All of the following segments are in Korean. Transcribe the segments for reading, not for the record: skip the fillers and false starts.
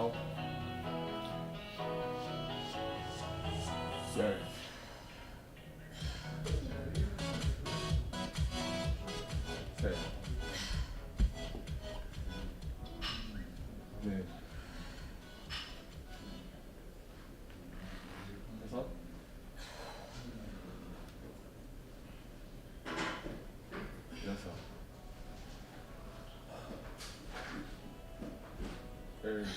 아홉, 열, 셋, 넷, 다섯, 여섯, 일곱,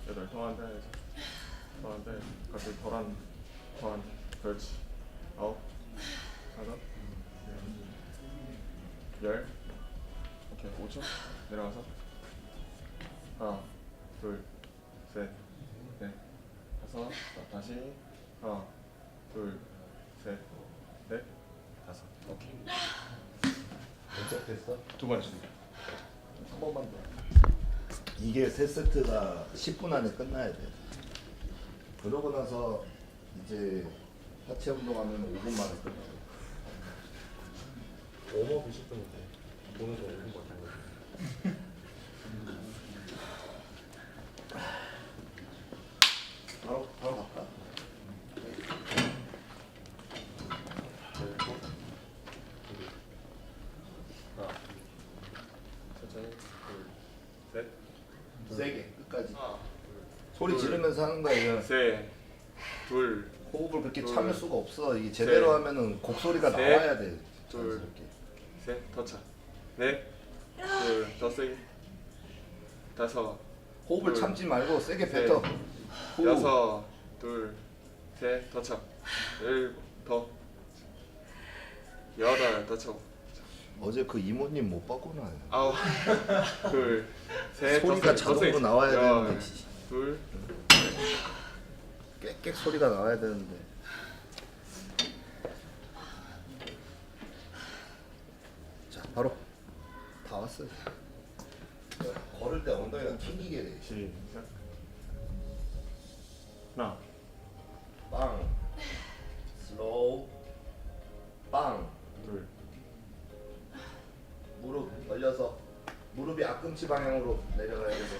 여덟. 더 앉아야지. 더 앉아야지. 갑자기 더 앉아. 그렇지. 아홉, 다섯, 열. 오케이. 5초. 내려가서 하나, 둘, 셋, 넷, 다섯. 다시 하나, 둘, 셋, 넷, 다섯. 오케이. 몇 됐어? 두 번 했습니다. 한 번만 더. 이게 세 세트가 10분 안에 끝나야 돼. 그러고 나서 이제 하체 운동하면 5분 만에 끝나. 웜업 20분인데 보는 거 5분밖에 안 걸려. 바로 갈까? 하나, 천천히. 둘, 셋, 세게 끝까지. 하나, 소리 둘, 지르면서 하는 거야. 셋, 둘, 호흡을 그렇게 둘, 참을 수가 없어. 이게 제대로 셋, 하면은 곡소리가 셋, 나와야 돼. 둘, 자연스럽게. 셋, 더 차. 넷, 둘, 더 세게. 다섯, 호흡을 둘, 참지 말고 세게 셋, 뱉어. 호흡. 여섯, 둘, 셋, 더 차. 일곱, 더. 여덟, 더 차. 어제 그 이모님 못 봤구나. 아홉, 둘, 셋, 소리가 자동으로 나와야 되는데. 둘, 깨끗 소리가 나와야 되는데. 자, 바로 다 왔어요. 걸을 때 엉덩이가 튕기게 돼. 시작. 하나, 빵, 슬로우, 빵. 둘, 무릎 올려서 무릎이 앞꿈치 방향으로 내려가야 돼서.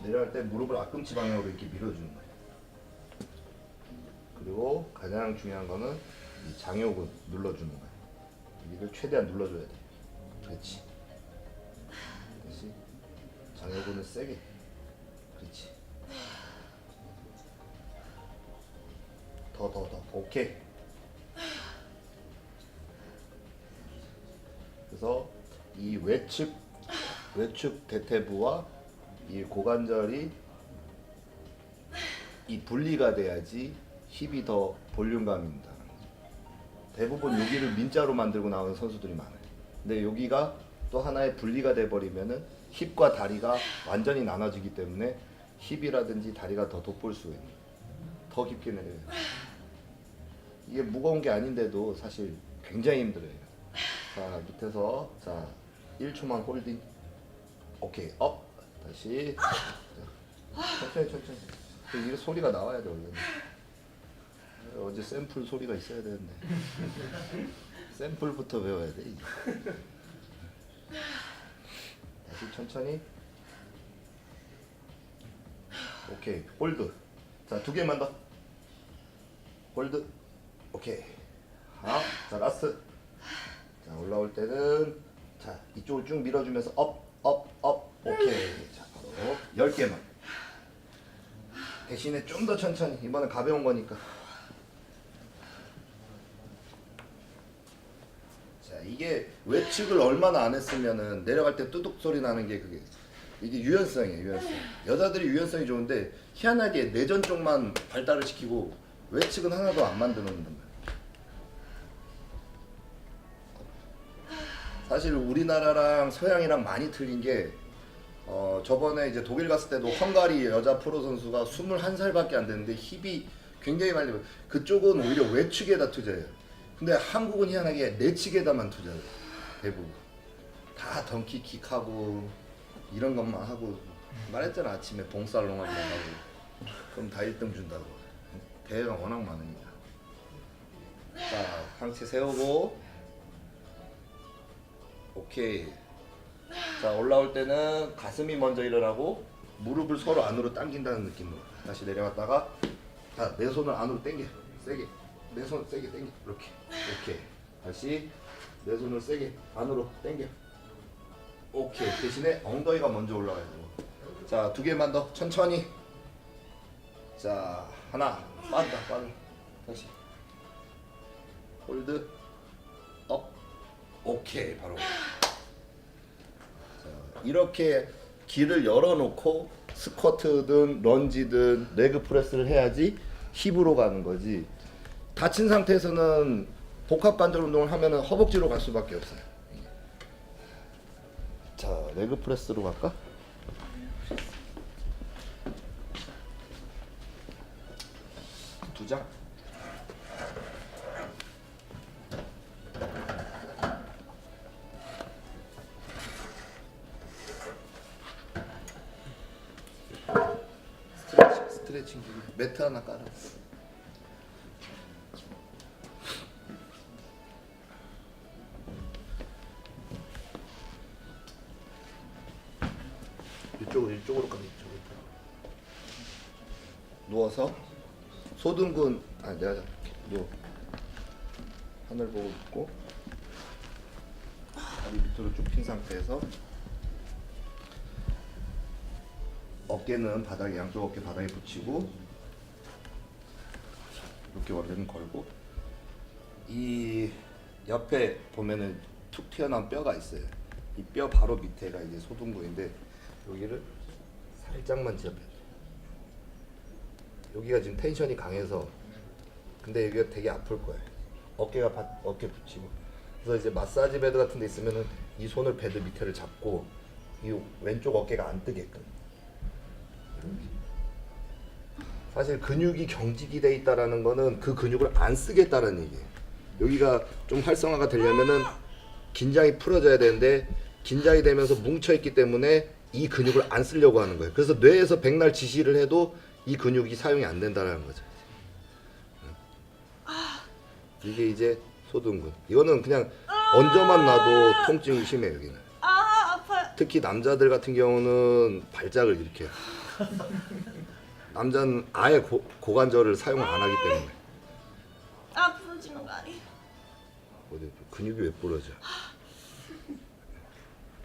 내려갈 때 무릎을 앞꿈치 방향으로 이렇게 밀어주는 거예요. 그리고 가장 중요한 거는 이 장요근 눌러주는 거예요. 여기를 최대한 눌러줘야 돼. 그렇지. 다시 장요근을 세게. 그렇지. 더. 오케이. 그래서 이 외측 대퇴부와 이 고관절이 이 분리가 돼야지 힙이 더 볼륨감이 있다. 대부분 여기를 민자로 만들고 나오는 선수들이 많아요. 근데 여기가 또 하나의 분리가 돼 버리면은 힙과 다리가 완전히 나눠지기 때문에 힙이라든지 다리가 더 돋볼 수 있는, 더 깊게 내려요. 이게 무거운 게 아닌데도 사실 굉장히 힘들어요. 자, 밑에서 자 1초만 홀딩. 오케이, 업. 다시. 자, 천천히. 이게 소리가 나와야 돼 원래는. 어제 샘플 소리가 있어야 되는데. 샘플부터 외워야 돼 이제. 다시 천천히. 오케이, 홀드. 자, 2개만 더. 홀드. 오케이. 자, 라스트. 자, 올라올 때는 자, 이쪽을 쭉 밀어주면서 업. 오케이. 자, 바로 10개만. 대신에 좀 더 천천히. 이번엔 가벼운 거니까. 자, 이게 외측을 얼마나 안 했으면은 내려갈 때 뚜둑 소리 나는 게 그게 이게 유연성이에요. 유연성. 여자들이 유연성이 좋은데 희한하게 내전 쪽만 발달을 시키고 외측은 하나도 안 만드는 거예요. 사실 우리나라랑 서양이랑 많이 틀린 게 저번에 이제 독일 갔을 때도 헝가리 여자 프로 선수가 21살밖에 안 됐는데 힙이 굉장히 많이 그쪽은 오히려 외측에다 투자해요. 근데 한국은 희한하게 내측에다만 투자해요. 대부분 다 덩키킥하고 이런 것만 하고 말했잖아. 아침에 봉살롱 한번 하고 그럼 다 1등 준다고. 대회가 워낙 많으니까. 상체 세우고. 오케이. 자, 올라올 때는 가슴이 먼저 일어나고 무릎을 서로 안으로 당긴다는 느낌으로 다시 내려갔다가, 자, 내 손을 안으로 당겨. 세게. 내 손 세게 당겨. 이렇게. 오케이. 다시 내 손을 세게 안으로 당겨. 오케이. 대신에 엉덩이가 먼저 올라가야 되고. 자, 2개만 더 천천히. 자, 하나. 빠르다. 다시. 홀드. 업. 오케이. 바로. 자, 이렇게 길을 열어놓고 스쿼트든 런지든 레그 프레스를 해야지 힙으로 가는 거지. 다친 상태에서는 복합 관절 운동을 하면은 허벅지로 갈 수밖에 없어요. 자, 레그 프레스로 갈까? 두 장. 스트레칭 매트 하나 깔아. 이쪽으로 가면 이쪽으로. 누워서 소등근, 내가 잡을게. 누워. 하늘 보고 있고 다리 밑으로 쭉 핀 상태에서 어깨는 바닥에, 양쪽 어깨 바닥에 붙이고 이렇게 원래는 걸고, 이 옆에 보면은 툭 튀어나온 뼈가 있어요. 이 뼈 바로 밑에가 이제 소등근인데 여기를 살짝만 지압해요. 여기가 지금 텐션이 강해서, 근데 여기가 되게 아플 거예요. 어깨 붙이고. 그래서 이제 마사지 베드 같은 데 있으면은 이 손을 베드 밑에를 잡고 이 왼쪽 어깨가 안 뜨게끔. 사실 근육이 경직이 돼 있다라는 거는 그 근육을 안 쓰겠다는 얘기예요. 여기가 좀 활성화가 되려면은 긴장이 풀어져야 되는데 긴장이 되면서 뭉쳐 있기 때문에 이 근육을 안 쓰려고 하는 거예요. 그래서 뇌에서 백날 지시를 해도 이 근육이 사용이 안 된다라는 거죠. 이게 이제 소등근. 이거는 그냥 얹어만 놔도 통증이 심해요. 여기는. 아파요. 특히 남자들 같은 경우는 발작을 일으켜요. 남자는 아예 고관절을 사용을 안 하기 때문에. 부러지는 거 아니에요? 어디 근육이 왜 부러져?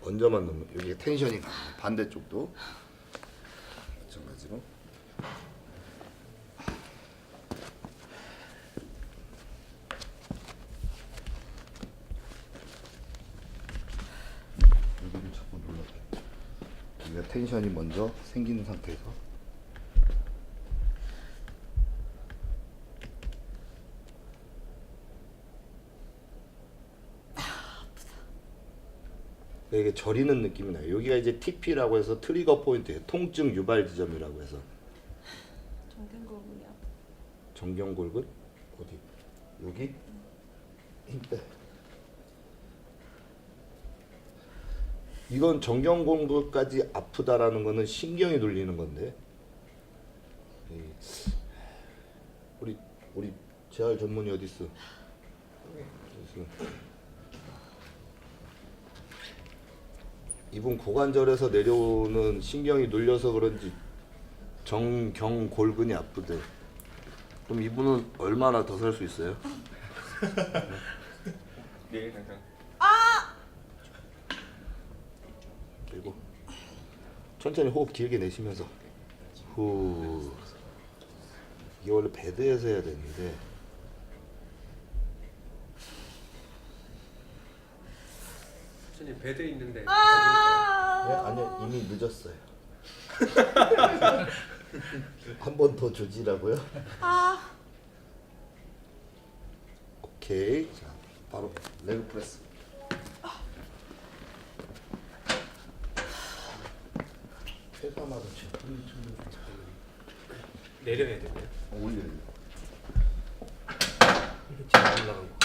얹어만 놓으면 여기 텐션이 강해. 반대쪽도 마찬가지로. 여기를 자꾸 눌러줘. 여기가 텐션이 먼저 생기는 상태에서. 이게 저리는 느낌이 나요. 여기가 이제 TP라고 해서 트리거 포인트예요. 통증 유발 지점이라고 해서. 정경골근이요. 정경골근? 어디? 여기? 힘 빼. 이건 정경골근까지 아프다라는 거는 신경이 눌리는 건데. 우리 재활 전문의 어디 있어? 이분 고관절에서 내려오는 신경이 눌려서 그런지 정경골근이 아프대. 그럼 이분은 얼마나 더 살 수 있어요? 내일 당장. 그리고 천천히 호흡 길게 내쉬면서 후. 이게 원래 베드에서 해야 되는데 선생님 베드에 있는데 네? 아니요, 이미 늦었어요. 한 번 더 조지라고요? 오케이. 자, 바로 레그 프레스. 회사마다 제품이 내려야 되나요? 올려야 돼. 이게 지금 올라간 거.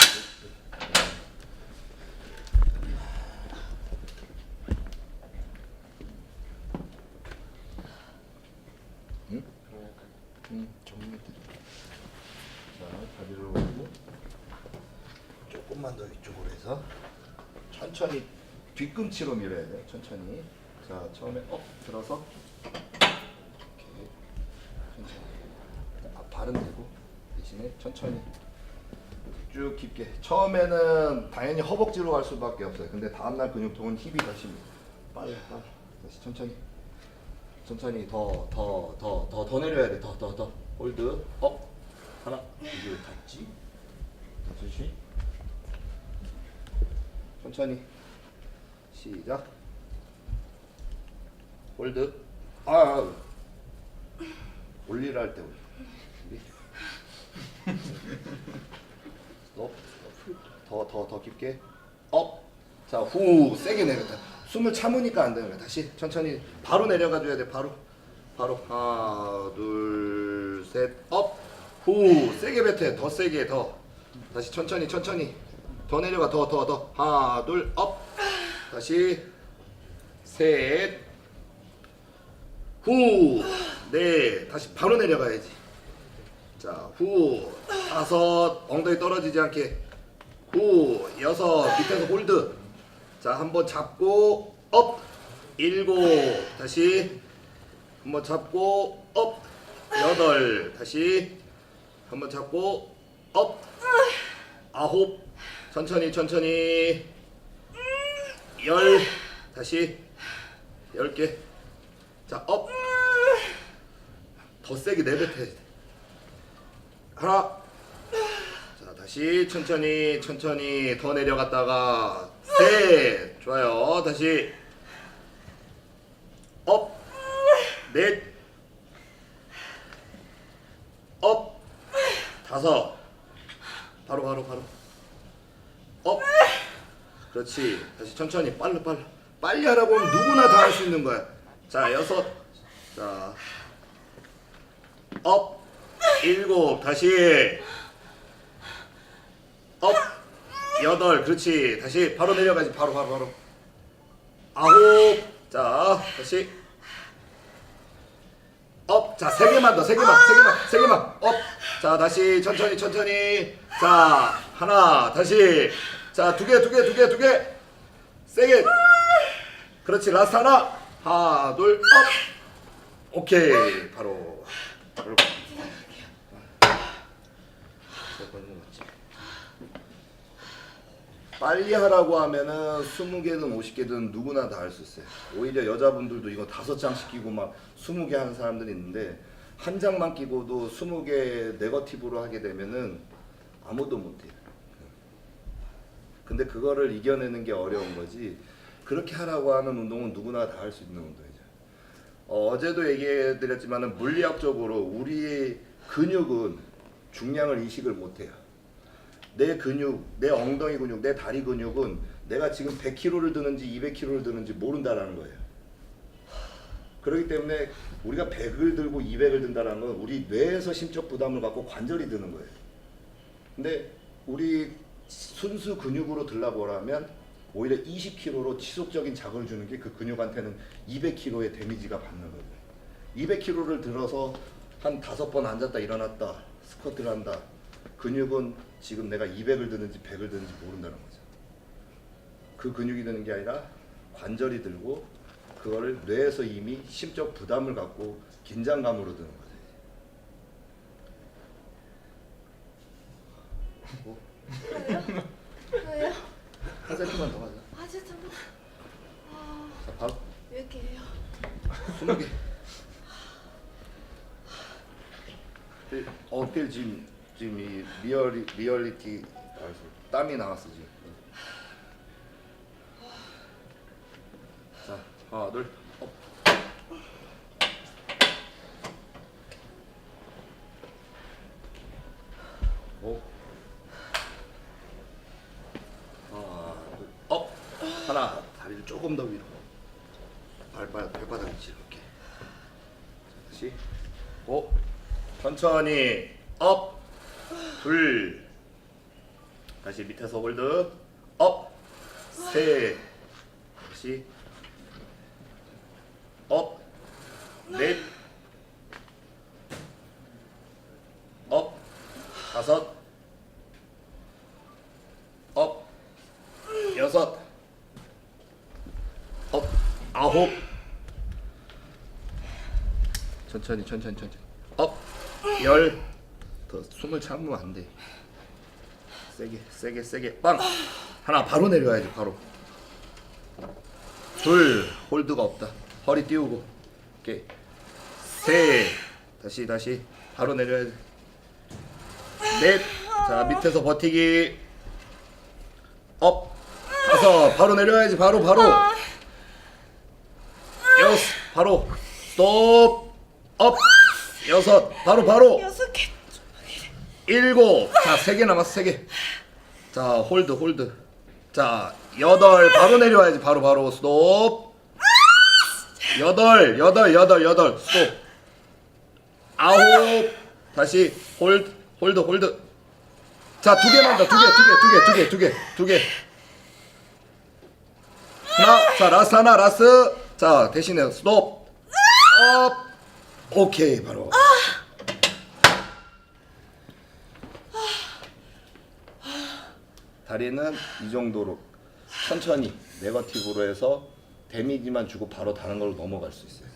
정리해. 자, 다리를 올리고 조금만 더 이쪽으로 해서 천천히 뒤꿈치로 밀어야 돼요. 천천히. 자, 처음에 들어서 이렇게 천천히. 발은 대고 대신에 천천히 쭉 깊게. 처음에는 당연히 허벅지로 갈 수밖에 없어요. 근데 다음날 근육통은 힙이 더 심해요. 빨리 다시 천천히. 천천히 더 내려야 돼. 더 홀드 업 하나 이게 닿지. 다시 천천히 시작. 홀드 올리라 할 때 올리. 더 깊게 업. 자, 후 세게 내렸다. 숨을 참으니까 안 되는 거야. 다시 천천히 바로 내려가 줘야 돼. 바로 하나 둘 셋 업. 후 세게 뱉어. 더 세게 더. 다시 천천히 더 내려가. 더 하나 둘 업. 다시 셋 후 네. 다시 바로 내려가야지. 자, 후 다섯 엉덩이 떨어지지 않게. 후 여섯 밑에서 홀드. 자, 한번 잡고 업. 일곱 다시 한번 잡고 업. 여덟 다시 한번 잡고 업. 아홉 천천히 열 다시 10개. 자, 업. 더 세게 내뱉어야 돼. 하나. 자, 다시 천천히 더 내려갔다가 셋. 좋아요. 다시 업. 넷. 업. 다섯. 바로 업. 그렇지. 다시 천천히 빨리 하라고 하면 누구나 다 할 수 있는 거야. 자, 여섯. 자, 업. 일곱. 다시 업. 여덟. 그렇지. 다시 바로 내려가지. 바로 아홉. 자, 다시 업. 자, 세 개만 업. 자, 다시 천천히. 자, 하나. 다시. 자, 두 개. 세게. 그렇지. 라스트 하나, 둘, 업. 오케이. 바로. 빨리 하라고 하면은 20개든 50개든 누구나 다 할 수 있어요. 오히려 여자분들도 이거 5장씩 끼고 막 20개 하는 사람들이 있는데 한 장만 끼고도 20개 네거티브로 하게 되면은 아무도 못해요. 근데 그거를 이겨내는 게 어려운 거지. 그렇게 하라고 하는 운동은 누구나 다 할 수 있는 운동이죠. 어제도 얘기해드렸지만은 물리학적으로 우리의 근육은 중량을 이식을 못해요. 내 근육, 내 엉덩이 근육, 내 다리 근육은 내가 지금 100kg를 드는지 200kg를 드는지 모른다라는 거예요. 그렇기 때문에 우리가 100을 들고 200을 든다는 건 우리 뇌에서 심적 부담을 갖고 관절이 드는 거예요. 근데 우리 순수 근육으로 들라고 하면 오히려 20kg로 지속적인 자극을 주는 게 그 근육한테는 200kg의 데미지가 받는 거예요. 200kg를 들어서 한 5번 앉았다 일어났다 스쿼트를 한다. 근육은 지금 내가 200을 드는지 100을 드는지 모른다는 거죠. 그 근육이 드는 게 아니라 관절이 들고 그거를 뇌에서 이미 심적 부담을 갖고 긴장감으로 드는 거죠. 뭐? 왜요? 한 세트만 더 가자. 아 진짜 뭐. 자, 바로 왜 이렇게 해요? 20개. 필 지금 이 리얼리티 땀이 나왔어 지금. 자, 하나 둘 업. 오. 하나 둘 업. 하나. 다리를 조금 더 위로. 발바닥 위치 이렇게. 자, 다시. 오. 천천히 업. 둘. 다시 밑에서 홀드. 업. 셋. 다시. 업. 넷. 업. 다섯. 업. 아홉. 천천히 업. 열. 더 숨을 참으면 안 돼. 세게 빵. 하나 바로 내려야지. 바로. 둘. 홀드가 없다. 허리 띄우고. 오케이. 셋. 다시 바로 내려야지. 넷. 자 밑에서 버티기. 업. 다섯. 바로 내려야지. 바로. 여섯. 바로. 스톱. 업. 여섯. 바로. 6개. 일곱. 자 3개 남았어. 3개. 자 홀드. 자 여덟. 바로 내려야지. 바로. 스톱. 여덟. 스톱. 아홉. 다시 홀드. 자 2개만 더. 2개. 하나. 자 라스트 하나. 자 대신에 스톱. 업. 오케이 바로. 다리는 이 정도로 천천히 네거티브로 해서 데미지만 주고 바로 다른 걸로 넘어갈 수 있어요.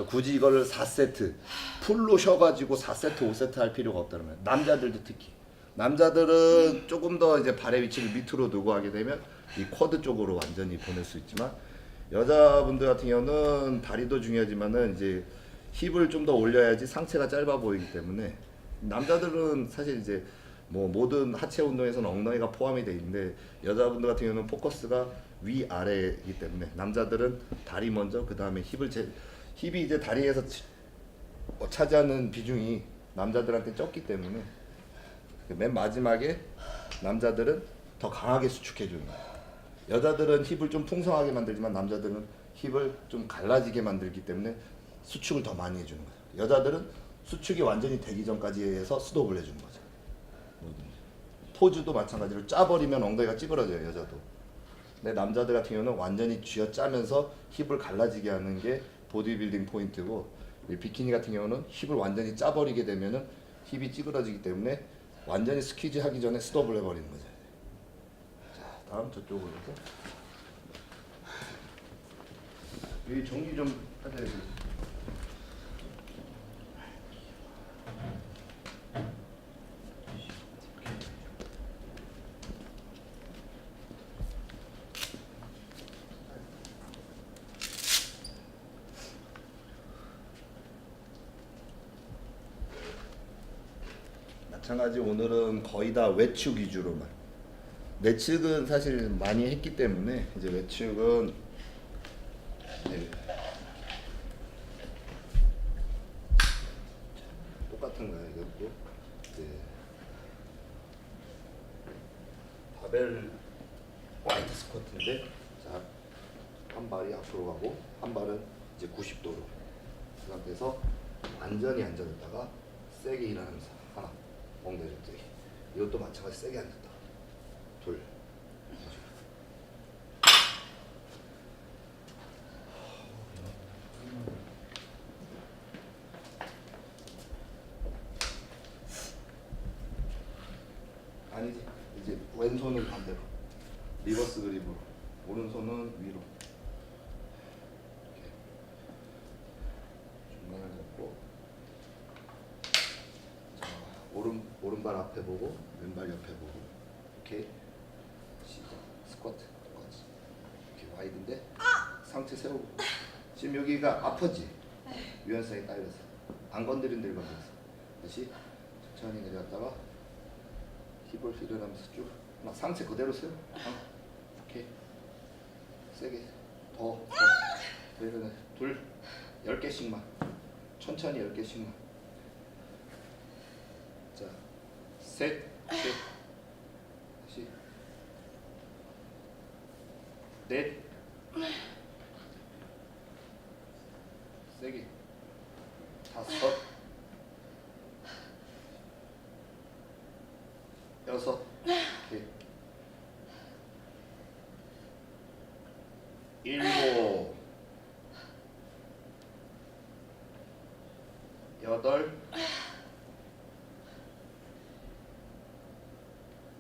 굳이 이거를 4세트 풀로 쉬어가지고 4세트 5세트 할 필요가 없다는 거예요. 남자들도 특히. 남자들은 조금 더 이제 발의 위치를 밑으로 두고 하게 되면 이 쿼드 쪽으로 완전히 보낼 수 있지만, 여자분들 같은 경우는 다리도 중요하지만은 이제 힙을 좀 더 올려야지 상체가 짧아 보이기 때문에, 남자들은 사실 이제 뭐 모든 하체 운동에서는 엉덩이가 포함이 돼 있는데, 여자분들 같은 경우는 포커스가 위 아래이기 때문에 남자들은 다리 먼저, 그 다음에 힙이 이제 다리에서 차지하는 비중이 남자들한테 적기 때문에 맨 마지막에 남자들은 더 강하게 수축해 주는 거예요. 여자들은 힙을 좀 풍성하게 만들지만 남자들은 힙을 좀 갈라지게 만들기 때문에 수축을 더 많이 해주는 거예요. 여자들은 수축이 완전히 되기 전까지 해서 스톱을 해주는 거죠. 포즈도 마찬가지로 짜버리면 엉덩이가 찌그러져요, 여자도. 근데 남자들 같은 경우는 완전히 쥐어짜면서 힙을 갈라지게 하는 게 보디빌딩 포인트고, 이 비키니 같은 경우는 힙을 완전히 짜버리게 되면은 힙이 찌그러지기 때문에 완전히 스퀴즈 하기 전에 스톱을 해버리는 거죠. 자, 다음 저쪽으로 해서 여기 정리 좀 해드려야 돼. 마찬가지 오늘은 거의 다 외축 위주로만. 내측은 사실 많이 했기 때문에 이제 외축은 똑같은 거예요. 이것도 바벨 화이트 스쿼트인데, 자, 한 발이 앞으로 가고 한 발은 이제 90도로 그 상태에서 완전히 앉아있다가 세게 일어나면서 하나, 엉덩이 좀 세게. 이것도 마찬가지 세게 앉았다. 둘. 아니지. 이제 왼손은 반대로. 리버스 그립으로. 오른손은 위로. 이렇게. 중간을 잡고. 자, 오른발 앞에 보고 왼발 옆에 보고. 이렇게 시작. 스쿼트 똑같이. 이렇게 와이드인데 상체 세우고. 지금 여기가 아프지? 유연성이 딸려서 안 건드린 데를 건드려서 다시 천천히 내려갔다가 힙을 휘두르면서 쭉 하나, 상체 그대로 세워. 하나, 오케이. 세게 더 일어나. 둘, 10개씩만 천천히 10개씩만. 자, 셋, 다시 넷, 세게 다섯, 여섯, 오케이. 일곱, 여덟,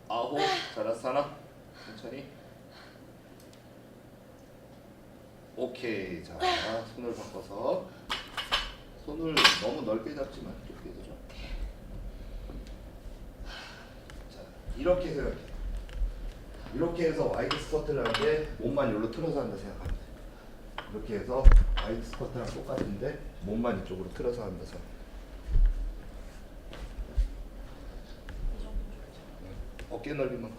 아홉, 잘했어. 하나 천천히. 오케이. 자, 손을 바꿔서 손을 너무 넓게 잡지만 좁게 잡아. 자, 이렇게 생각해. 이렇게 해서 와이드 스쿼트를 하는데 몸만 여기로 틀어서 한다 생각하면 돼. 이렇게 해서 와이드 스쿼트랑 똑같은데 몸만 이쪽으로 틀어서 한다 생각. 어깨 넓이만.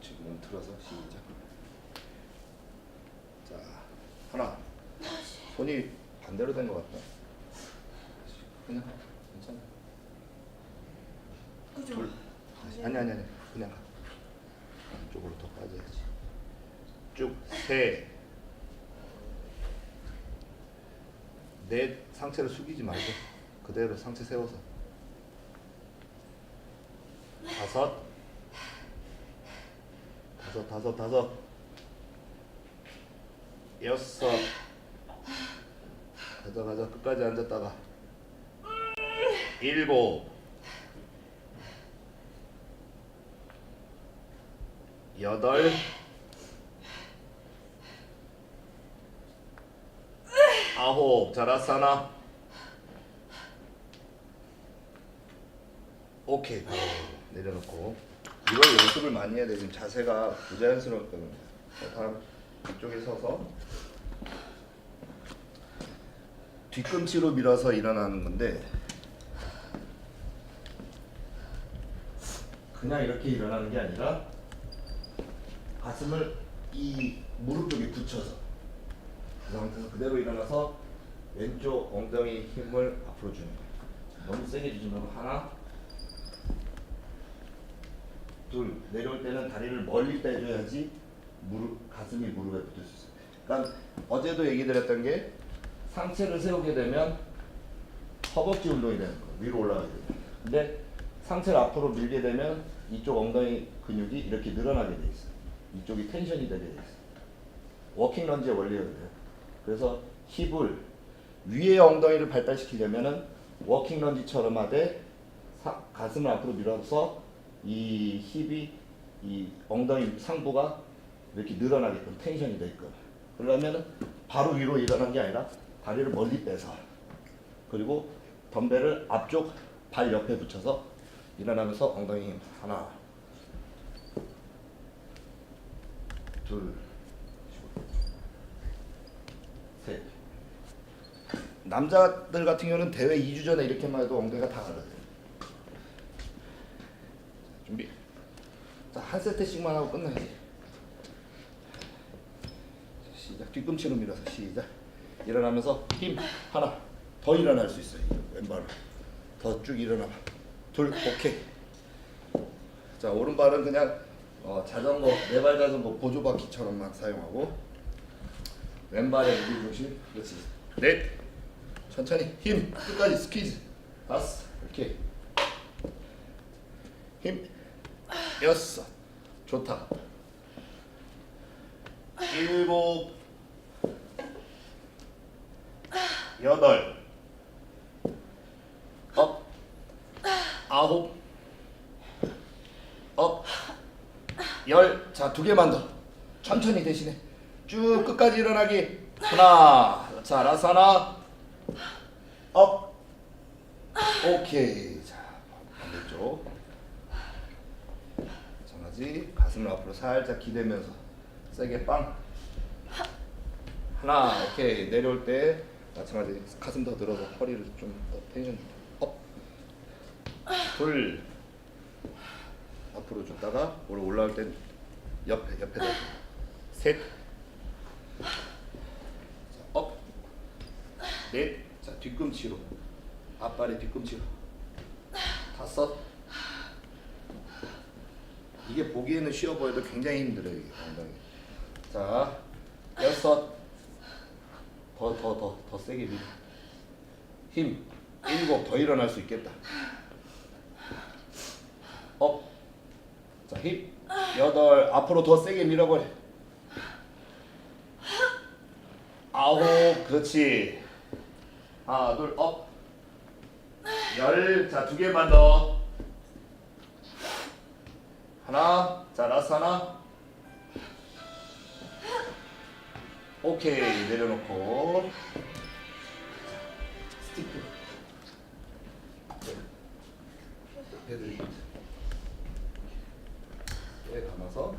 지금 몸 틀어서 시작. 자, 하나. 손이 반대로 된 것 같다. 그냥 괜찮아. 그죠? 둘. 아니. 그냥 가. 안쪽으로 더 빠져야지. 쭉. 셋. 넷. 상체를 숙이지 말고 그대로 상체 세워서. 다섯. 여섯. 가자 끝까지 앉았다가. 일곱. 여덟. 아홉. 잘하사나. 오케이. 바로 내려놓고. 이걸 연습을 많이 해야 돼. 지금 자세가 부자연스럽거든요. 다음 이쪽에 서서 뒤꿈치로 밀어서 일어나는 건데 그냥 이렇게 일어나는 게 아니라 가슴을 이 무릎 쪽에 붙여서 그 상태에서 그대로 일어나서 왼쪽 엉덩이 힘을 앞으로 주는 거예요. 너무 세게 주지 말고 하나, 둘. 내려올 때는 다리를 멀리 빼줘야지 가슴이 무릎에 붙을 수 있어요. 그러니까 어제도 얘기 드렸던 게 상체를 세우게 되면 허벅지 운동이 되는 거예요. 위로 올라가게 되면. 근데 상체를 앞으로 밀게 되면 이쪽 엉덩이 근육이 이렇게 늘어나게 돼 있어요. 이쪽이 텐션이 되게 돼 있어요. 워킹 런지의 원리가 그래요. 그래서 힙을 위에 엉덩이를 발달시키려면은 워킹 런지처럼 하되 가슴을 앞으로 밀어서 이 힙이 이 엉덩이 상부가 이렇게 늘어나게끔 텐션이 되게끔. 그러려면 바로 위로 일어난 게 아니라 다리를 멀리 빼서 그리고 덤벨을 앞쪽 발 옆에 붙여서 일어나면서 엉덩이 힘 하나, 둘, 셋. 남자들 같은 경우는 대회 2주 전에 이렇게만 해도 엉덩이가 다 갈라져요. 준비. 자, 한 세트씩만 하고 끝나야지. 시작. 뒤꿈치로 밀어서 시작. 일어나면서 힘 하나 더 일어날 수 있어요. 왼발로 더 쭉 일어나봐. 둘. 오케이. 자, 오른발은 그냥 자전거 네발 자전거 보조바퀴처럼만 사용하고 왼발에 무게 중심. 그렇지. 넷. 천천히 힘 끝까지 스퀴즈. 다섯. 오케이. 힘 여섯. 좋다. 일곱. 여덟. 업. 아홉. 업. 열. 자, 두 개만 더. 천천히 대신에 쭉 끝까지 일어나기. 하나. 자, 라스 하나. 업. 오케이. 자, 반대쪽. 마찬가지. 가슴을 앞으로 살짝 기대면서 세게 빵. 하나. 오케이. 내려올 때 마찬가지. 가슴 더 들어서 허리를 좀 더 텐션 주고. 업. 둘. 앞으로 줬다가 올라올 땐 옆에 더. 셋. 자, 업. 넷. 자, 뒤꿈치로. 앞발의 뒤꿈치로. 다섯. 이게 보기에는 쉬워 보여도 굉장히 힘들어요. 이게 엉덩이. 자, 여섯. 더 세게 밀어. 힘. 일곱. 더 일어날 수 있겠다. 업. 자, 힙. 여덟. 앞으로 더 세게 밀어버려. 아홉. 그렇지. 하나, 둘, 업. 자, 2개만 더. 하나. 자, 라스트 하나. 오케이. 내려놓고. 스티프. 헤드. 네, 감아서.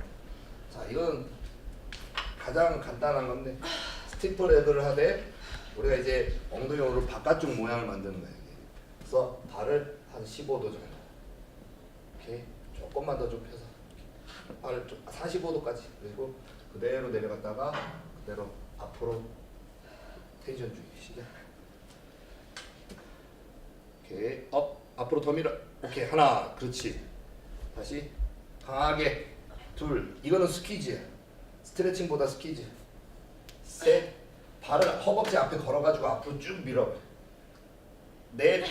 자, 이건 가장 간단한 건데 스티프 레그를 하되 우리가 이제 엉덩이로 바깥쪽 모양을 만드는 거예요. 이게. 그래서 발을 한 15도 정도. 이렇게 조금만 더 좁혀서 발을 45도까지 그리고 그대로 내려갔다가 그대로 앞으로 텐션 주기 시작. 오케이 업 앞으로 더 밀어. 오케이 하나 그렇지. 다시 강하게 둘 이거는 스퀴즈야. 스트레칭보다 스퀴즈. 셋 발을 허벅지 앞에 걸어가지고 앞으로 쭉 밀어. 넷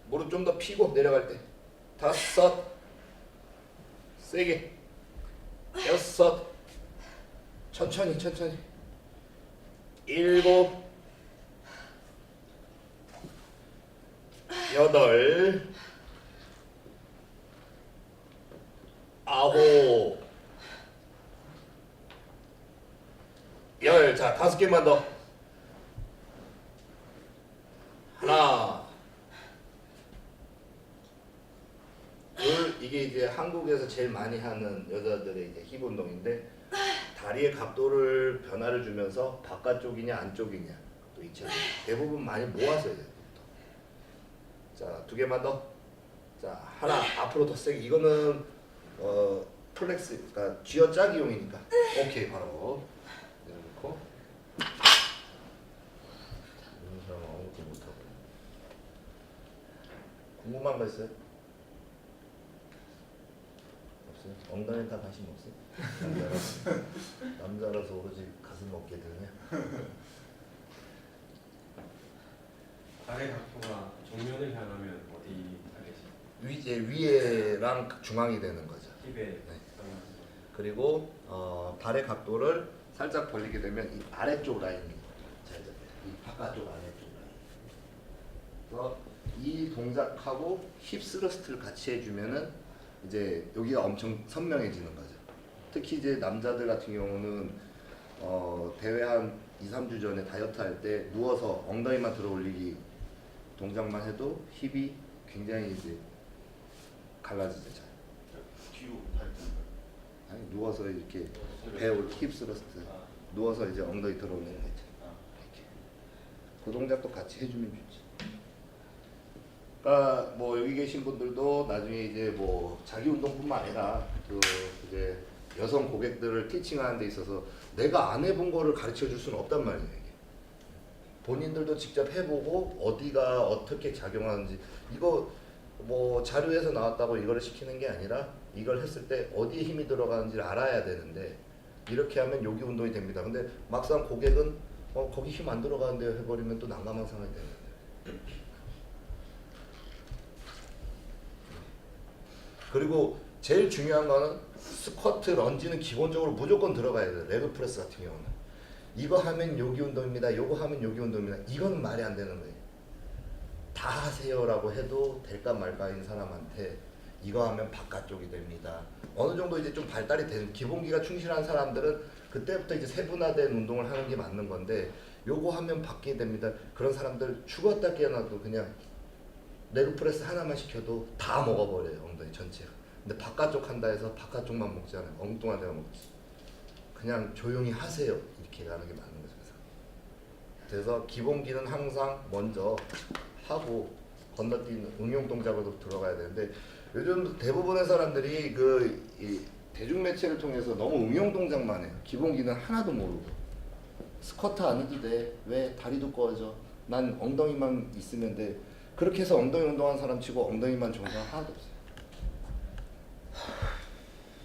무릎 좀 더 펴고 내려갈 때. 다섯 세게. 여섯 천천히 일곱 여덟 아홉 열. 자 5개만 더. 하나 둘. 이게 이제 한국에서 제일 많이 하는 여자들의 이제 힙 운동인데 다리의 각도를 변화를 주면서 바깥쪽이냐 안쪽이냐 또 잊혀져. 대부분 많이 모아서 해요. 자 2개만 더. 자 하나 앞으로 더 세게. 이거는 플렉스 그러니까 쥐어짜기용이니까. 오케이 바로 내려놓고. 이런 사람 아무것도 못하고. 궁금한 거 있어요? 없어요? 엉덩이 다 관심 없어요? 남자라서 오로지 가슴 어깨 되네. 발의 각도가 정면을 향하면 어디 다르지? 위에랑 중앙이 되는 거죠. 힙에 네. 그리고 발의 각도를 살짝 벌리게 되면 이 아래쪽 라인이 잘 잡혀요. 이 바깥쪽 아래쪽 라인. 그래서 이 동작하고 힙 스러스트를 같이 해주면은 이제 여기가 엄청 선명해지는 거죠. 특히 이제 남자들 같은 경우는 대회 한 2-3주 전에 다이어트 할 때 누워서 엉덩이만 들어 올리기 동작만 해도 힙이 굉장히 이제 갈라지죠. 뒤로 발등. 아니 누워서 이렇게 배울 힙 스러스트. 누워서 이제 엉덩이 들어 올리는 거 있죠. 이렇게. 그 동작도 같이 해주면 좋지. 그러니까 뭐 여기 계신 분들도 나중에 이제 뭐 자기 운동뿐만 아니라 그 이제 여성 고객들을 티칭하는 데 있어서 내가 안 해본 거를 가르쳐 줄 수는 없단 말이에요. 이게. 본인들도 직접 해보고 어디가 어떻게 작용하는지 이거 뭐 자료에서 나왔다고 이거를 시키는 게 아니라 이걸 했을 때 어디에 힘이 들어가는지를 알아야 되는데 이렇게 하면 여기 운동이 됩니다. 근데 막상 고객은 거기 힘 안 들어가는데 해버리면 또 난감한 상황이 되는데. 그리고 제일 중요한 거는 스쿼트, 런지는 기본적으로 무조건 들어가야 돼요. 레그 프레스 같은 경우는. 이거 하면 여기 운동입니다. 이거 하면 여기 운동입니다. 이거는 말이 안 되는 거예요. 다 하세요라고 해도 될까 말까인 사람한테 이거 하면 바깥쪽이 됩니다. 어느 정도 이제 좀 발달이 된 기본기가 충실한 사람들은 그때부터 이제 세분화된 운동을 하는 게 맞는 건데 요거 하면 바뀌게 됩니다. 그런 사람들 죽었다 깨어나도 그냥 레그 프레스 하나만 시켜도 다 먹어버려요. 엉덩이 전체가. 근데 바깥쪽 한다 해서 바깥쪽만 먹지 않아요. 엉뚱한 데만 먹지. 그냥 조용히 하세요. 이렇게 가는 게 맞는 거죠. 그래서 기본기는 항상 먼저 하고 건너뛰는 응용 동작으로 들어가야 되는데 요즘 대부분의 사람들이 이 대중매체를 통해서 너무 응용 동작만 해요. 기본기는 하나도 모르고. 스쿼트 안 해도 돼. 왜? 다리도 꺼져. 난 엉덩이만 있으면 돼. 그렇게 해서 엉덩이 운동한 사람 치고 엉덩이만 좋은 사람 하나도 없어요.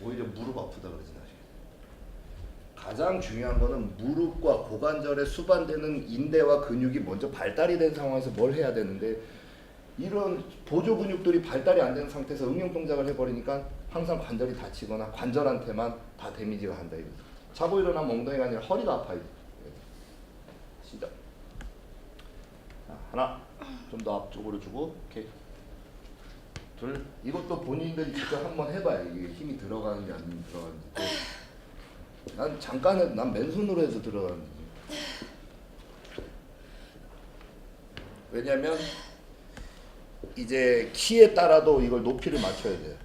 오히려 무릎 아프다 그러지 나중에. 가장 중요한 거는 무릎과 고관절에 수반되는 인대와 근육이 먼저 발달이 된 상황에서 뭘 해야 되는데 이런 보조 근육들이 발달이 안 된 상태에서 응용 동작을 해버리니까 항상 관절이 다치거나 관절한테만 다 데미지가 간다 이거죠. 자고 일어나면 엉덩이가 아니라 허리가 아파요. 시작. 자, 하나. 좀 더 앞쪽으로 주고. 오케이. 둘. 이것도 본인들이 직접 한번 해봐요. 이게 힘이 들어가는지 안 들어가는지. 난 잠깐은 난 맨손으로 해서 들어가는지. 왜냐면 이제 키에 따라도 이걸 높이를 맞춰야 돼요.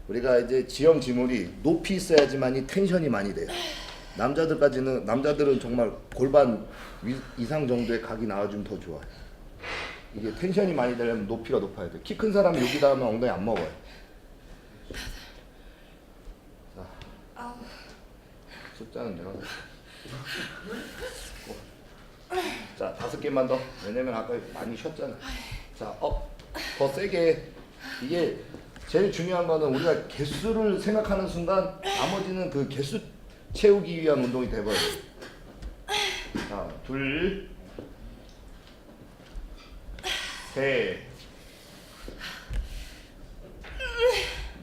우리가 이제 지형 지물이 높이 있어야지만이 텐션이 많이 돼요. 남자들은 정말 골반 이상 정도의 각이 나와주면 더 좋아요. 이게 텐션이 많이 되려면 높이가 높아야 돼. 키 큰 사람이 여기다 하면 엉덩이 안 먹어요. 자, 숫자는 내가. 자, 5개만 더. 왜냐면 아까 많이 쉬었잖아. 자, 업. 더 세게. 이게 제일 중요한 거는 우리가 개수를 생각하는 순간 나머지는 그 개수 채우기 위한 운동이 돼버려요. 자, 둘, 셋,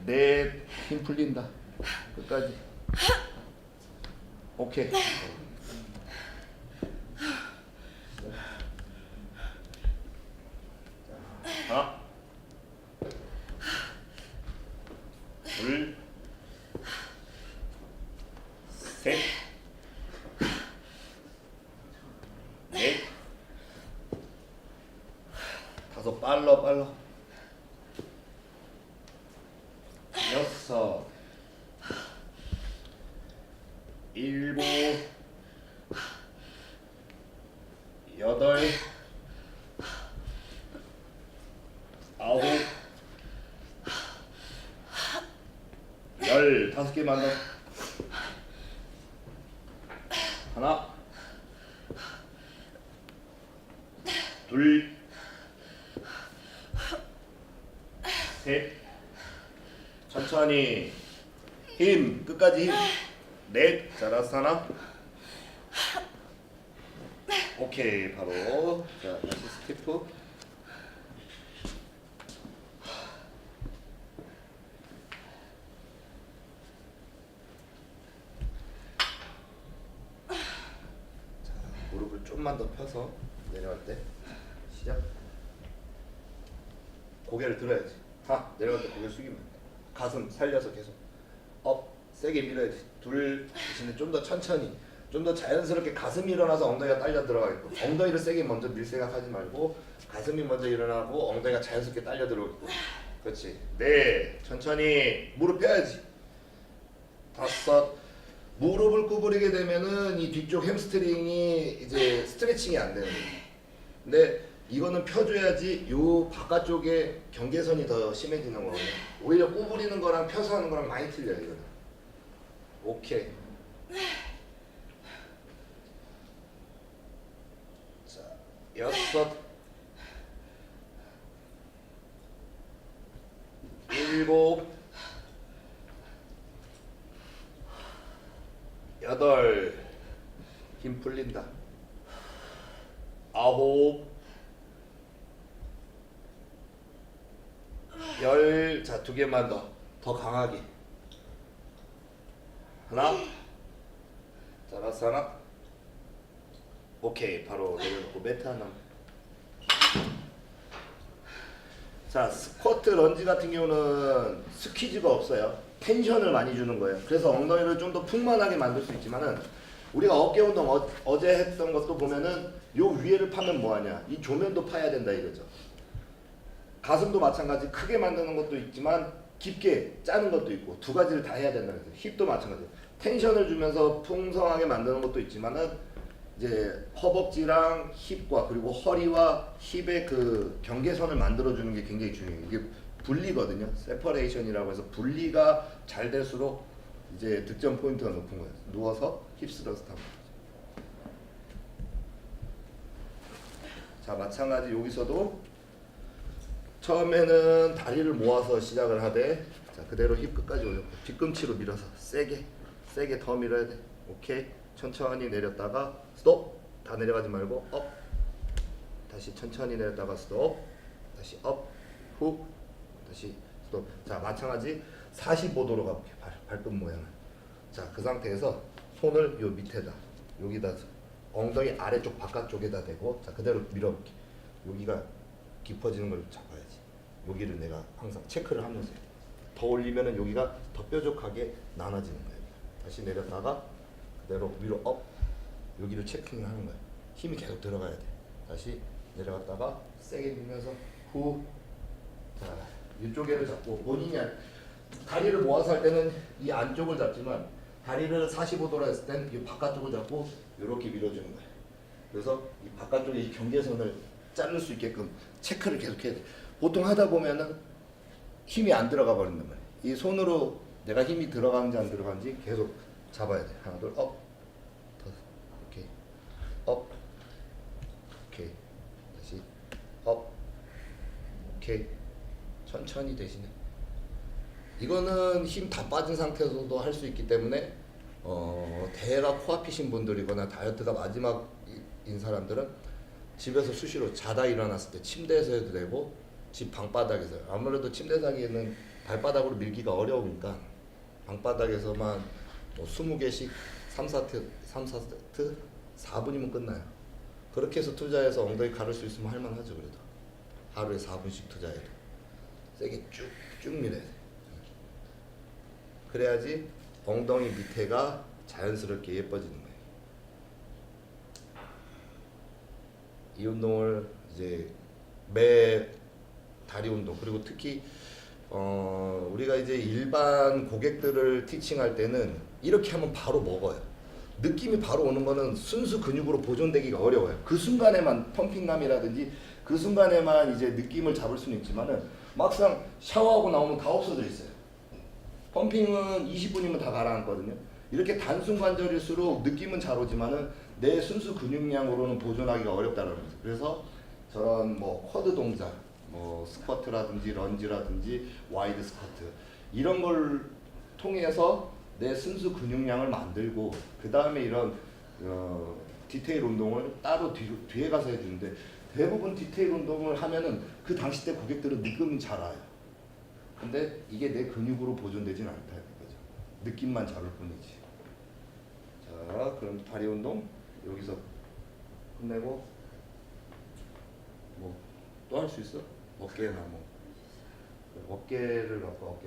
넷. 힘 풀린다. 끝까지. 오케이. 하나, 둘, 셋, 넷, 다섯. 빨라. 여섯, 일곱, 여덟, 아홉, 열. 5개만 더. 하나, 둘, 셋. 천천히. 힘. 끝까지 힘. 넷. 자, 라스트 하나. 오케이. 바로. 자, 다시 스티프. 무릎을 좀만 더 펴서 내려갈 때 시작. 고개를 들어야지. 내려갈 때 고개 숙이면 돼. 가슴 살려서 계속 업. 세게 밀어야지. 둘. 대신에 좀 더 천천히, 좀 더 자연스럽게 가슴이 일어나서 엉덩이가 딸려 들어가겠고, 엉덩이를 세게 먼저 밀 생각하지 말고 가슴이 먼저 일어나고 엉덩이가 자연스럽게 딸려 들어오고. 그렇지. 네. 천천히 무릎 펴야지. 5. 무릎을 구부리게 되면은 이 뒤쪽 햄스트링이 이제 스트레칭이 안 되는 거예요. 근데 이거는 펴줘야지 요 바깥쪽에 경계선이 더 심해지는 거거든요. 오히려 구부리는 거랑 펴서 하는 거랑 많이 틀려요, 이거는. 오케이. 자, 6, 7, 8. 힘 풀린다. 9, 10. 자, 2개만 더 강하게. 하나. 자, 라스트 하나. 오케이. 바로 내려놓고 매트 하나. 자, 스쿼트 런지 같은 경우는 스퀴즈가 없어요. 텐션을 많이 주는 거예요. 그래서 엉덩이를 좀 더 풍만하게 만들 수 있지만은, 우리가 어깨 운동 어제 했던 것도 보면은 요 위에를 파면 뭐하냐, 이 조면도 파야 된다 이거죠. 가슴도 마찬가지. 크게 만드는 것도 있지만 깊게 짜는 것도 있고, 두 가지를 다 해야 된다는 거죠. 힙도 마찬가지예요. 텐션을 주면서 풍성하게 만드는 것도 있지만은 이제 허벅지랑 힙과 그리고 허리와 힙의 그 경계선을 만들어주는 게 굉장히 중요해요. 이게 분리거든요. 세퍼레이션이라고 해서 분리가 잘 될수록 이제 득점 포인트가 높은 거예요. 누워서 힙스러스트 하는 거죠. 자, 마찬가지 여기서도 처음에는 다리를 모아서 시작을 하되, 자, 그대로 힙 끝까지 올렸고 뒤꿈치로 밀어서 세게 더 밀어야 돼. 오케이. 천천히 내렸다가 스톱. 다 내려가지 말고 업. 다시 천천히 내렸다가 스톱. 다시 업. 훅. 다시 스톱. 자, 마찬가지 45도로 가볼게. 발끝 모양을. 자, 그 상태에서 손을 요 밑에다, 여기다 엉덩이 아래쪽 바깥쪽에다 대고, 자, 그대로 밀어볼게. 여기가 깊어지는 걸 잡아야지. 여기를 내가 항상 체크를 하면서 해야 돼. 더 올리면은 여기가 더 뾰족하게 나눠지는 거예요. 다시 내렸다가 그대로 위로 업, 여기를 체킹을 하는 거예요. 힘이 계속 들어가야 돼. 다시 내려갔다가 세게 밀면서 후. 자, 이쪽에를 잡고 본인이 다리를 모아서 할 때는 이 안쪽을 잡지만 다리를 45도로 했을 때는 이 바깥쪽을 잡고 이렇게 밀어주는 거예요. 그래서 이 바깥쪽에 이 경계선을 자를 수 있게끔 체크를 계속 해야 돼. 보통 하다 보면은 힘이 안 들어가 버린단 말이에요. 이 손으로 내가 힘이 들어가는지 안 들어가는지 계속 잡아야 돼. 하나, 둘, 업, 더, 오케이, 업, 오케이, 다시 업, 오케이. 천천히 대신에. 이거는 힘 다 빠진 상태에서도 할 수 있기 때문에 대가 코앞이신 분들이거나 다이어트가 마지막인 사람들은 집에서 수시로 자다 일어났을 때 침대에서 해도 되고 집 방바닥에서, 아무래도 침대 자기에는 발바닥으로 밀기가 어려우니까 방바닥에서만 뭐 20개씩 3세트 4분이면 끝나요. 그렇게 해서 투자해서 엉덩이 가를 수 있으면 할만하죠. 그래도 하루에 4분씩 투자해도 세게 쭉쭉 밀어야 돼. 그래야지 엉덩이 밑에가 자연스럽게 예뻐지는 거예요. 이 운동을 이제 매 다리 운동, 그리고 특히 우리가 이제 일반 고객들을 티칭할 때는 이렇게 하면 바로 먹어요. 느낌이 바로 오는 거는 순수 근육으로 보존되기가 어려워요. 그 순간에만 펌핑감이라든지 그 순간에만 이제 느낌을 잡을 수는 있지만은 막상 샤워하고 나오면 다 없어져 있어요. 펌핑은 20분이면 다 가라앉거든요. 이렇게 단순 관절일수록 느낌은 잘 오지만은 내 순수 근육량으로는 보존하기가 어렵다는 거죠. 그래서 저런 뭐 쿼드 동작, 뭐 스쿼트라든지 런지라든지 와이드 스쿼트 이런 걸 통해서 내 순수 근육량을 만들고 그 다음에 이런 디테일 운동을 따로 뒤에 가서 해주는데, 대부분 디테일 운동을 하면은 그 당시 때 고객들은 느낌은 잘 와요. 근데 이게 내 근육으로 보존되진 않다 이거죠. 느낌만 잘 올 뿐이지. 자, 그럼 다리 운동 여기서 끝내고 뭐 또 할 수 있어? 어깨나 뭐 어깨를 갖고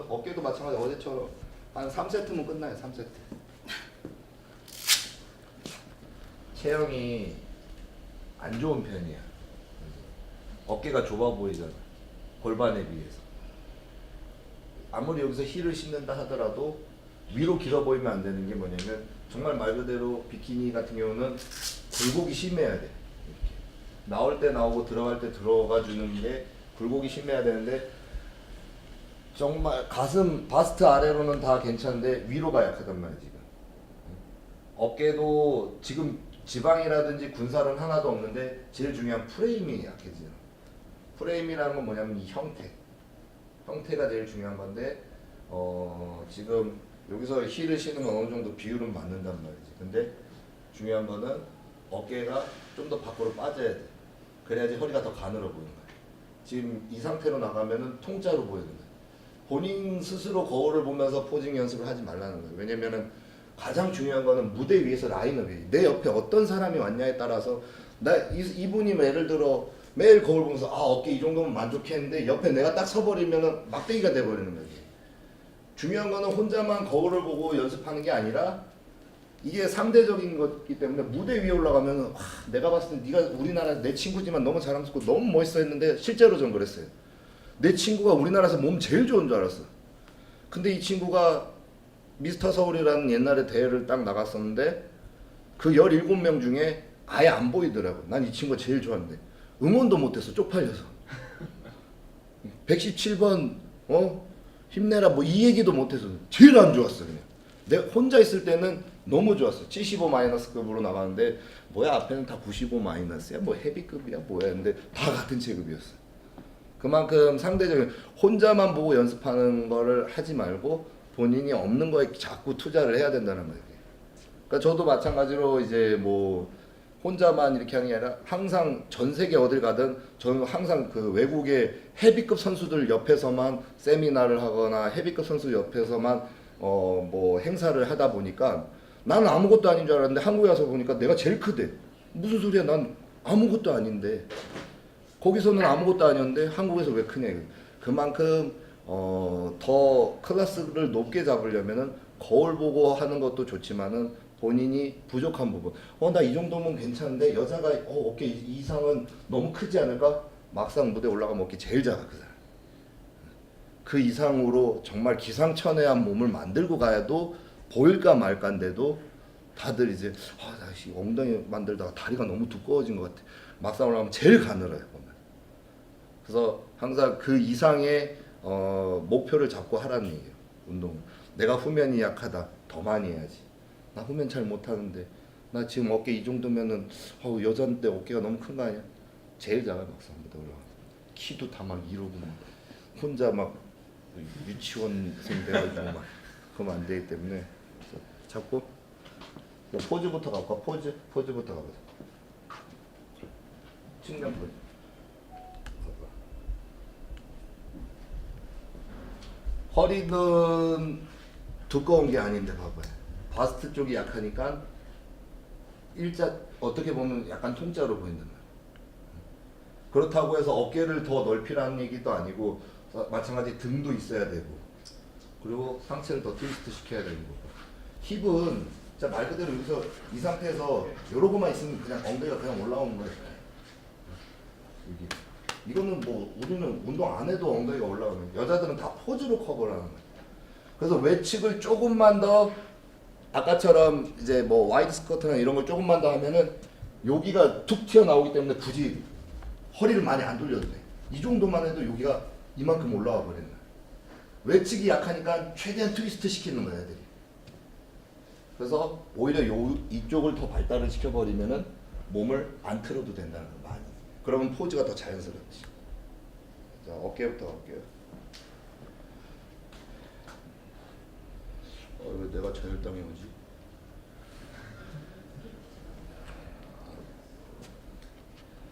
어깨도 마찬가지. 어제처럼 한 3세트면 끝나요. 3세트. 체형이 안 좋은 편이야. 어깨가 좁아 보이잖아. 골반에 비해서. 아무리 여기서 힐을 신는다 하더라도 위로 길어 보이면 안 되는 게 뭐냐면, 정말 말 그대로 비키니 같은 경우는 굴곡이 심해야 돼. 이렇게. 나올 때 나오고 들어갈 때 들어가 주는 게 굴곡이 심해야 되는데, 정말 가슴 바스트 아래로는 다 괜찮은데 위로가 약하단 말이야 지금. 어깨도 지금 지방이라든지 군살은 하나도 없는데 제일 중요한 프레임이 약해지죠. 프레임이라는 건 뭐냐면 이 형태가 제일 중요한 건데, 지금 여기서 힐을 신는 건 어느 정도 비율은 맞는단 말이지. 근데 중요한 거는 어깨가 좀 더 밖으로 빠져야 돼. 그래야지 허리가 더 가늘어 보이는 거야. 지금 이 상태로 나가면은 통짜로 보이는 거야. 본인 스스로 거울을 보면서 포징 연습을 하지 말라는 거예요. 왜냐면은 가장 중요한 거는 무대 위에서 라인업이, 내 옆에 어떤 사람이 왔냐에 따라서, 이분이 예를 들어 매일 거울 보면서 어깨 이 정도면 만족했는데 옆에 내가 딱 서버리면은 막대기가 돼버리는 거지. 중요한 거는 혼자만 거울을 보고 연습하는 게 아니라 이게 상대적인 거기 때문에 무대 위에 올라가면은 내가 봤을 때 네가 우리나라 내 친구지만 너무 자랑스럽고 너무 멋있어 했는데, 실제로 전 그랬어요. 내 친구가 우리나라에서 몸 제일 좋은 줄 알았어. 근데 이 친구가 미스터 서울이라는 옛날에 대회를 딱 나갔었는데 그 17명 중에 아예 안 보이더라고. 난 이 친구가 제일 좋았는데 응원도 못했어. 쪽팔려서. 117번 힘내라 뭐 이 얘기도 못해서 제일 안 좋았어. 그냥 내가 혼자 있을 때는 너무 좋았어. 75 마이너스급으로 나가는데 뭐야 앞에는 다 95 마이너스야 뭐 헤비급이야 뭐야 했는데 다 같은 체급이었어. 그만큼 상대적인, 혼자만 보고 연습하는 거를 하지 말고 본인이 없는 거에 자꾸 투자를 해야 된다는 거예요. 그러니까 저도 마찬가지로 이제 뭐 혼자만 이렇게 하는 게 아니라 항상 전 세계 어딜 가든 저는 항상 그 외국의 헤비급 선수들 옆에서만 세미나를 하거나 헤비급 선수 옆에서만 뭐 행사를 하다 보니까 나는 아무것도 아닌 줄 알았는데 한국에 와서 보니까 내가 제일 크대. 무슨 소리야, 난 아무것도 아닌데 거기서는 아무것도 아니었는데 한국에서 왜 크냐 이거. 그만큼 더 클래스를 높게 잡으려면은 거울 보고 하는 것도 좋지만은 본인이 부족한 부분. 나 이 정도면 괜찮은데 여자가 어깨 이상은 너무 크지 않을까? 막상 무대 올라가면 어깨 제일 작아 그 사람. 그 이상으로 정말 기상천외한 몸을 만들고 가야도 보일까 말까인데도 다들 이제 나 엉덩이 만들다가 다리가 너무 두꺼워진 것 같아. 막상 올라가면 제일 가늘어요 보면. 그래서 항상 그 이상의 목표를 잡고 하라는 얘기예요. 운동. 내가 후면이 약하다. 더 많이 해야지. 나 후면 잘 못하는데 나 지금 어깨 이 정도면은 여자인데 어깨가 너무 큰 거 아니야? 제일 작아 막상 무대 올라가. 키도 다 막 이러고 막 혼자 막 유치원생 돼가지고 막 그러면 안 되기 때문에 잡고 포즈부터 가볼까? 포즈부터 가보자. 측면 포즈. 허리는 두꺼운 게 아닌데 봐봐요. 바스트 쪽이 약하니까 일자 어떻게 보면 약간 통짜로 보인단 말이야. 그렇다고 해서 어깨를 더 넓히라는 얘기도 아니고 마찬가지 등도 있어야 되고 그리고 상체를 더 트위스트 시켜야 되는 거고 힙은 진짜 말 그대로 여기서 이 상태에서 요러고만 있으면 그냥 엉덩이가 그냥 올라오는 거예요. 여기 이거는 뭐 우리는 운동 안 해도 엉덩이가 올라오는 거예요. 여자들은 다 포즈로 커버를 하는 거예요. 그래서 외측을 조금만 더 아까처럼 이제 뭐 와이드 스커트나 이런 걸 조금만 더 하면은 여기가 툭 튀어나오기 때문에 굳이 허리를 많이 안 돌려도 돼. 이 정도만 해도 여기가 이만큼 올라와 버리는 거야. 외측이 약하니까 최대한 트위스트 시키는 거야 애들이. 그래서 오히려 이쪽을 더 발달을 시켜버리면은 몸을 안 틀어도 된다는 거 많이. 그러면 포즈가 더 자연스럽지. 자 어깨부터 갈게요. 왜 내가 저혈당이 오지?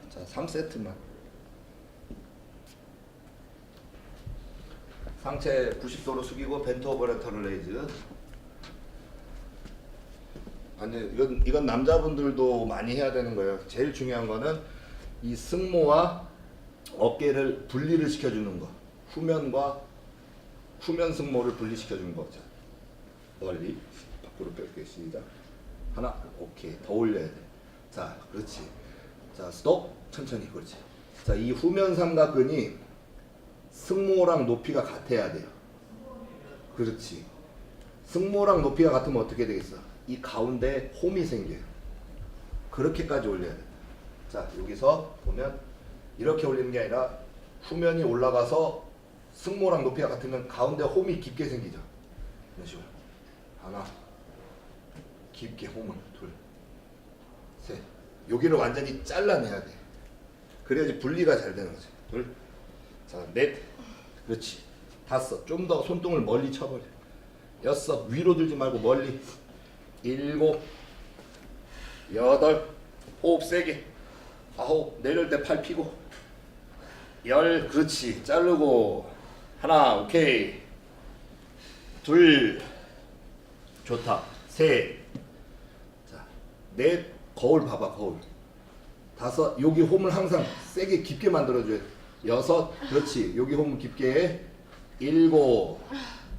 자 3세트만. 상체 90도로 숙이고 벤트 오버 레터럴 레이즈. 아니 이건 남자분들도 많이 해야 되는 거예요. 제일 중요한 거는 이 승모와 어깨를 분리를 시켜주는 거. 후면 승모를 분리시켜주는 거. 자, 멀리 밖으로 뺄게. 시작. 하나. 오케이. 더 올려야 돼. 자, 그렇지. 자, 스톱. 천천히. 그렇지. 자, 이 후면 삼각근이 승모랑 높이가 같아야 돼요. 그렇지. 승모랑 높이가 같으면 어떻게 되겠어? 이 가운데 홈이 생겨요. 그렇게까지 올려야 돼. 자, 여기서 보면 이렇게 올리는 게 아니라 후면이 올라가서 승모랑 높이가 같으면 가운데 홈이 깊게 생기죠. 이런 식으로. 하나. 깊게 홈을. 둘. 셋. 여기를 완전히 잘라내야 돼. 그래야지 분리가 잘 되는 거지. 둘. 자, 넷. 그렇지. 다섯. 좀 더 손등을 멀리 쳐버려. 여섯. 위로 들지 말고 멀리. 일곱. 여덟. 호흡 세게. 아홉. 내릴 때 팔 피고. 열. 그렇지. 자르고. 하나. 오케이. 둘. 좋다. 셋. 자, 넷. 거울 봐봐. 거울. 다섯. 여기 홈을 항상 세게 깊게 만들어줘야 돼. 여섯. 그렇지. 여기 홈을 깊게. 일곱.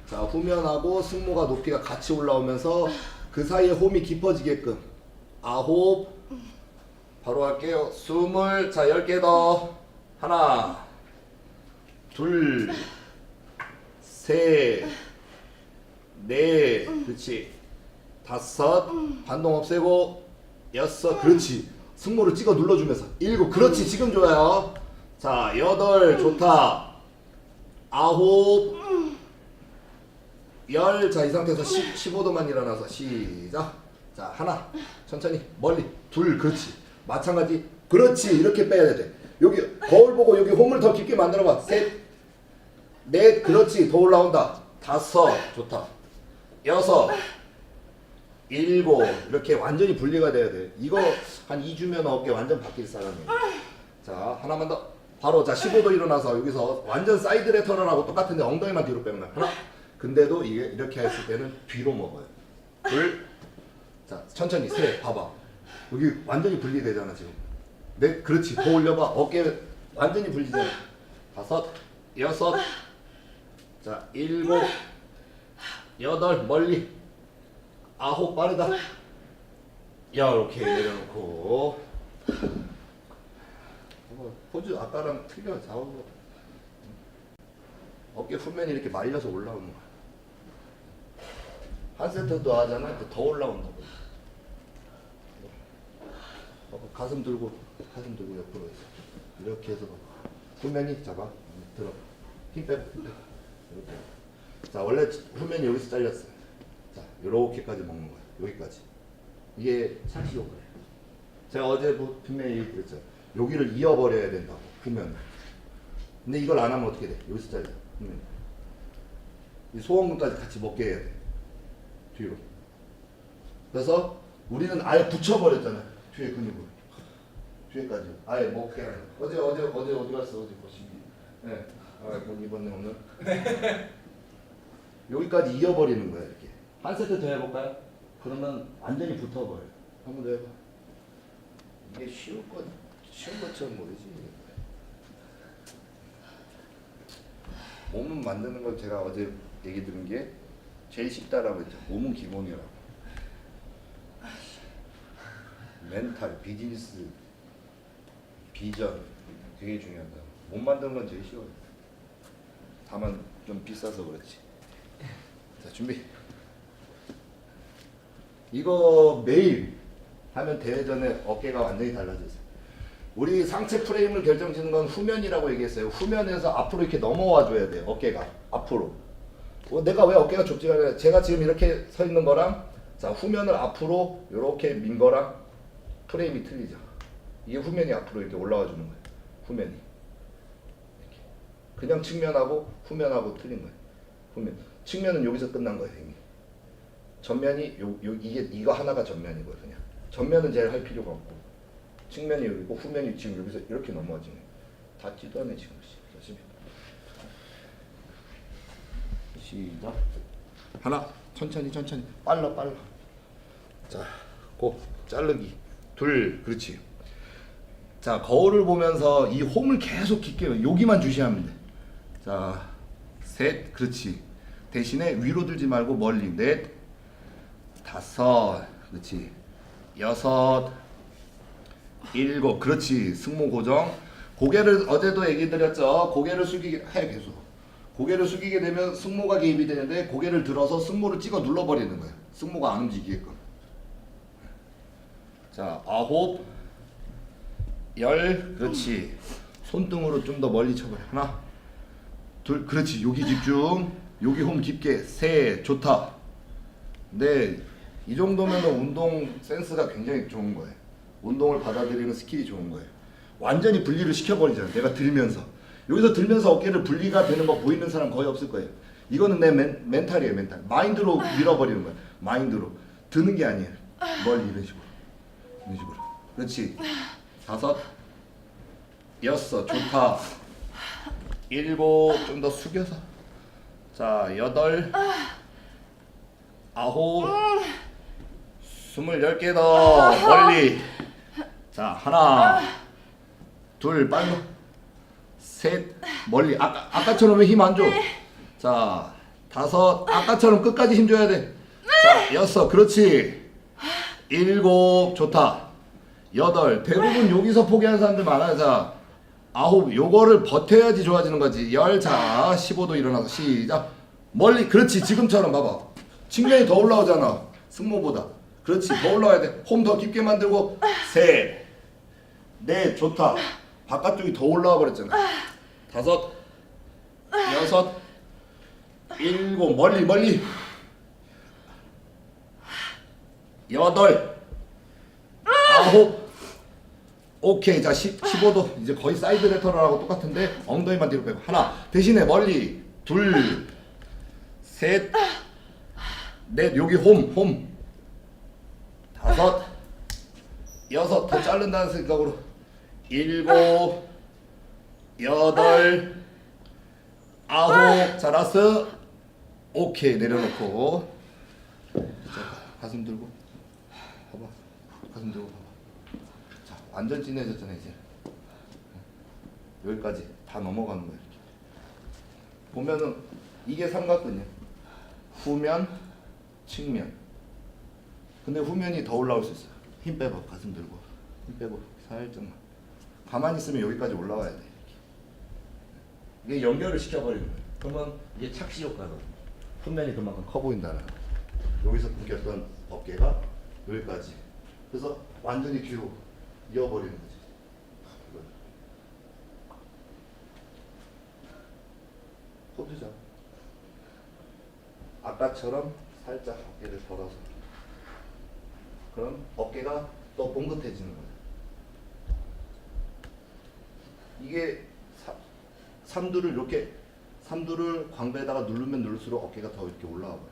자, 후면하고 승모가 높이가 같이 올라오면서 그 사이에 홈이 깊어지게끔. 아홉. 바로 할게요. 스물. 자, 10개 더. 하나. 둘. 셋. 넷. 그렇지. 다섯. 반동 없애고. 여섯. 그렇지. 승모를 찍어 눌러주면서. 일곱. 그렇지. 지금 좋아요. 자, 여덟. 좋다. 아홉. 열. 자, 이 상태에서 15도만 일어나서 시작. 자, 하나. 천천히. 멀리. 둘. 그렇지. 마찬가지. 그렇지. 이렇게 빼야 돼. 여기 거울 보고 여기 홈을 더 깊게 만들어봐. 셋. 넷. 그렇지. 더 올라온다. 다섯. 좋다. 여섯. 일곱. 이렇게 완전히 분리가 돼야 돼. 이거 한 2주면 어깨 완전 바뀔 사람이에요. 자, 하나만 더. 바로. 자, 15도 일어나서 여기서 완전 사이드 레터럴하고 똑같은데 엉덩이만 뒤로 빼는 거야. 하나. 근데도 이게 이렇게 했을 때는 뒤로 먹어요. 둘. 자, 천천히. 셋. 봐봐. 여기 완전히 분리되잖아 지금. 넷, 그렇지. 더 올려봐. 어깨 완전히 불리잖아. 다섯, 여섯, 자 일곱, 여덟, 멀리, 아홉, 빠르다. 야, 이렇게 내려놓고. 포즈 아까랑 틀려. 좌우로. 어깨 후면이 이렇게 말려서 올라오는 거야. 한 세트 더 하잖아. 더 올라온다고. 가슴 들고 옆으로 해서 이렇게 해서 후면이 잡아 들어 힘 빼고 이렇게. 자 원래 후면이 여기서 잘렸어요. 자 이렇게까지 먹는 거야. 여기까지. 이게 착시 효과예요. 제가 어제 분명히 얘기했죠. 여기를 이어버려야 된다고 후면을. 근데 이걸 안 하면 어떻게 돼? 여기서 잘려 후면. 이 소원근까지 같이 먹게 해야 돼. 뒤로. 그래서 우리는 아예 붙여버렸잖아요. 뒤에 근육을. 뒤에까지. 아예 먹게 하는. 어디 갔어? 어제 보시기. 네. 이번에 오늘. 여기까지 이어버리는 거야 이렇게. 한 세트 더 해볼까요? 그러면 완전히 붙어버려요. 한번 더 해봐. 이게 쉬운 것처럼 모르지. 몸은 만드는 걸 제가 어제 얘기 들은 게 제일 쉽다라고 했죠. 몸은 기본이라고. 멘탈, 비즈니스, 비전 되게 중요하다. 몸 만드는 건 제일 쉬워요. 다만 좀 비싸서 그렇지. 자 준비. 이거 매일 하면 대회 전에 어깨가 완전히 달라졌어요. 우리 상체 프레임을 결정짓는 건 후면이라고 얘기했어요. 후면에서 앞으로 이렇게 넘어와 줘야 돼요. 어깨가 앞으로. 내가 왜 어깨가 좁지가 않아요? 제가 지금 이렇게 서 있는 거랑 자 후면을 앞으로 이렇게 민 거랑 프레임이 틀리죠. 이게 후면이 앞으로 이렇게 올라와 주는 거예요. 후면이. 이렇게. 그냥 측면하고 후면하고 틀린 거예요. 후면. 측면은 여기서 끝난 거예요, 이미. 전면이 이거 하나가 전면이고요, 그냥. 전면은 제일 할 필요가 없고. 측면이 여기고 후면이 지금 여기서 이렇게 넘어지네. 닿지도 않네 지금. 시작. 하나, 천천히. 빨라. 자, 고 자르기. 둘, 그렇지. 자, 거울을 보면서 이 홈을 계속 깊게 여기만 주시하면 돼. 자, 셋, 그렇지. 대신에 위로 들지 말고 멀리. 넷, 다섯, 그렇지. 여섯, 일곱, 그렇지. 승모 고정. 고개를 어제도 얘기 드렸죠. 고개를 숙이게 해 계속. 고개를 숙이게 되면 승모가 개입이 되는데 고개를 들어서 승모를 찍어 눌러버리는 거예요. 승모가 안 움직이게끔. 자, 아홉, 열, 그렇지. 손등으로 좀 더 멀리 쳐버려. 하나, 둘, 그렇지. 여기 집중. 여기 홈 깊게. 셋, 좋다. 네, 이 정도면 운동 센스가 굉장히 좋은 거예요. 운동을 받아들이는 스킬이 좋은 거예요. 완전히 분리를 시켜버리잖아. 내가 들면서. 여기서 들면서 어깨를 분리가 되는 거 보이는 사람 거의 없을 거예요. 이거는 내 멘탈이에요, 멘탈. 마인드로 밀어버리는 거야. 마인드로. 드는 게 아니에요. 멀리 이런 식으로. 이런 식으로. 그렇지. 다섯, 여섯, 좋다. 일곱, 좀 더 숙여서. 자, 여덟, 아홉, 20개 더 멀리. 자, 하나, 둘, 빨리. 셋, 멀리. 아까처럼 왜 힘 안 줘? 자, 다섯, 아까처럼 끝까지 힘 줘야 돼. 자, 여섯, 그렇지. 일곱, 좋다. 여덟, 대부분 여기서 포기하는 사람들 많아요. 자, 아홉, 요거를 버텨야지 좋아지는 거지. 열, 자, 15도 일어나서 시작. 멀리, 그렇지. 지금처럼 봐봐. 측면이 더 올라오잖아. 승모보다. 그렇지. 더 올라와야 돼. 홈 더 깊게 만들고. 셋, 넷, 좋다. 바깥쪽이 더 올라와 버렸잖아. 다섯, 여섯, 일곱, 멀리. 여덟, 아홉, 오케이. 자, 15도. 이제 거의 사이드 레터럴하고 똑같은데 엉덩이만 뒤로 빼고. 하나, 대신에 멀리. 둘, 셋, 넷, 여기 홈. 다섯, 여섯, 더 자른다는 생각으로. 일곱, 여덟, 아홉. 자, 라스. 오케이. 내려놓고. 자, 가슴 들고. 봐봐. 가슴 들고 봐봐. 자, 완전 진해졌잖아 이제. 여기까지 다 넘어가는 거야. 이렇게. 보면은 이게 삼각근이야. 후면, 측면. 근데 후면이 더 올라올 수 있어요. 힘 빼봐. 가슴 들고. 힘 빼고 살짝만. 가만히 있으면 여기까지 올라와야 돼. 이게 연결을 시켜버리는 거예요. 그러면 이게 착시 효과거든. 후면이 그만큼 커 보인다는 거. 여기서 끊겼던 어깨가 여기까지. 그래서 완전히 뒤로 이어버리는 거지. 포즈죠. 아까처럼 살짝 어깨를 벌어서. 그럼 어깨가 더 봉긋해지는 거예요. 이게 삼두를 이렇게 삼두를 광배에다가 누르면 누를수록 어깨가 더 이렇게 올라와 버려.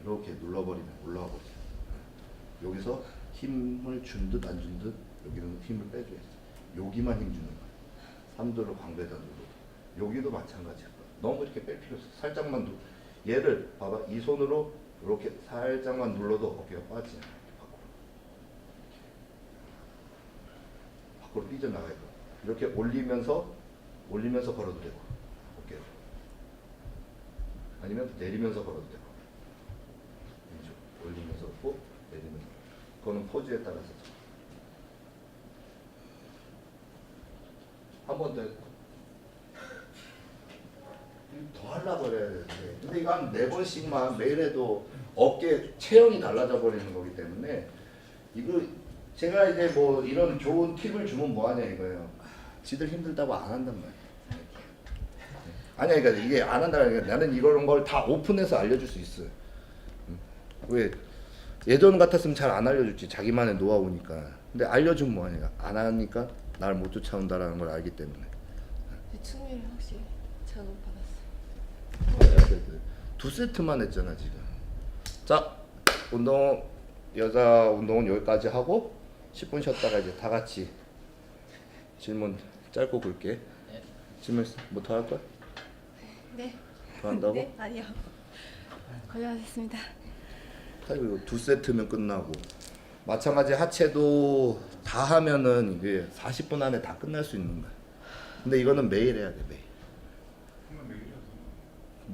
이렇게 눌러버리면 올라와 버려. 여기서 힘을 준 듯 안 준 듯 여기는 힘을 빼줘야지. 여기만 힘 주는 거야. 삼두를 광배에다 눌러. 여기도 마찬가지야. 너무 이렇게 뺄 필요 없어. 살짝만 얘를 봐봐. 이 손으로 이렇게 살짝만 눌러도 어깨가 빠지지 않아. 밖으로 삐져나가야 돼. 이렇게 올리면서 걸어도 되고 어깨로. 아니면 내리면서 걸어도 되고. 왼쪽 올리면서 고 내리면서. 그거는 포즈에 따라서. 한 번 더 하려고 그래야 되는데. 근데 이거 한 4번씩만 매일 해도 어깨 체형이 달라져 버리는 거기 때문에 이거 제가 이제 뭐 이런 좋은 팁을 주면 뭐하냐 이거예요. 지들 힘들다고 안 한단 말이야. 아니야, 그러니까 이게 안 한다는 게 나는 이런 걸 다 오픈해서 알려줄 수 있어요. 왜 예전 같았으면 잘 안 알려줬지. 자기만의 노하우니까. 근데 알려주면 뭐하냐. 안 하니까 날 못 쫓아온다라는 걸 알기 때문에. 충미를 확실히 자극받았어. 2세트만 했잖아 지금. 자, 운동 여자 운동은 여기까지 하고 10분 쉬었다가 이제 다 같이 질문 짧고 굵게. 질문 뭐 더 할 거야? 네. 더 한다고? 네? 아니요. 고생하셨습니다. 이거 2세트면 끝나고. 마찬가지 하체도 다 하면은 이게 40분 안에 다 끝날 수 있는 거야. 근데 이거는 매일 해야 돼, 매일.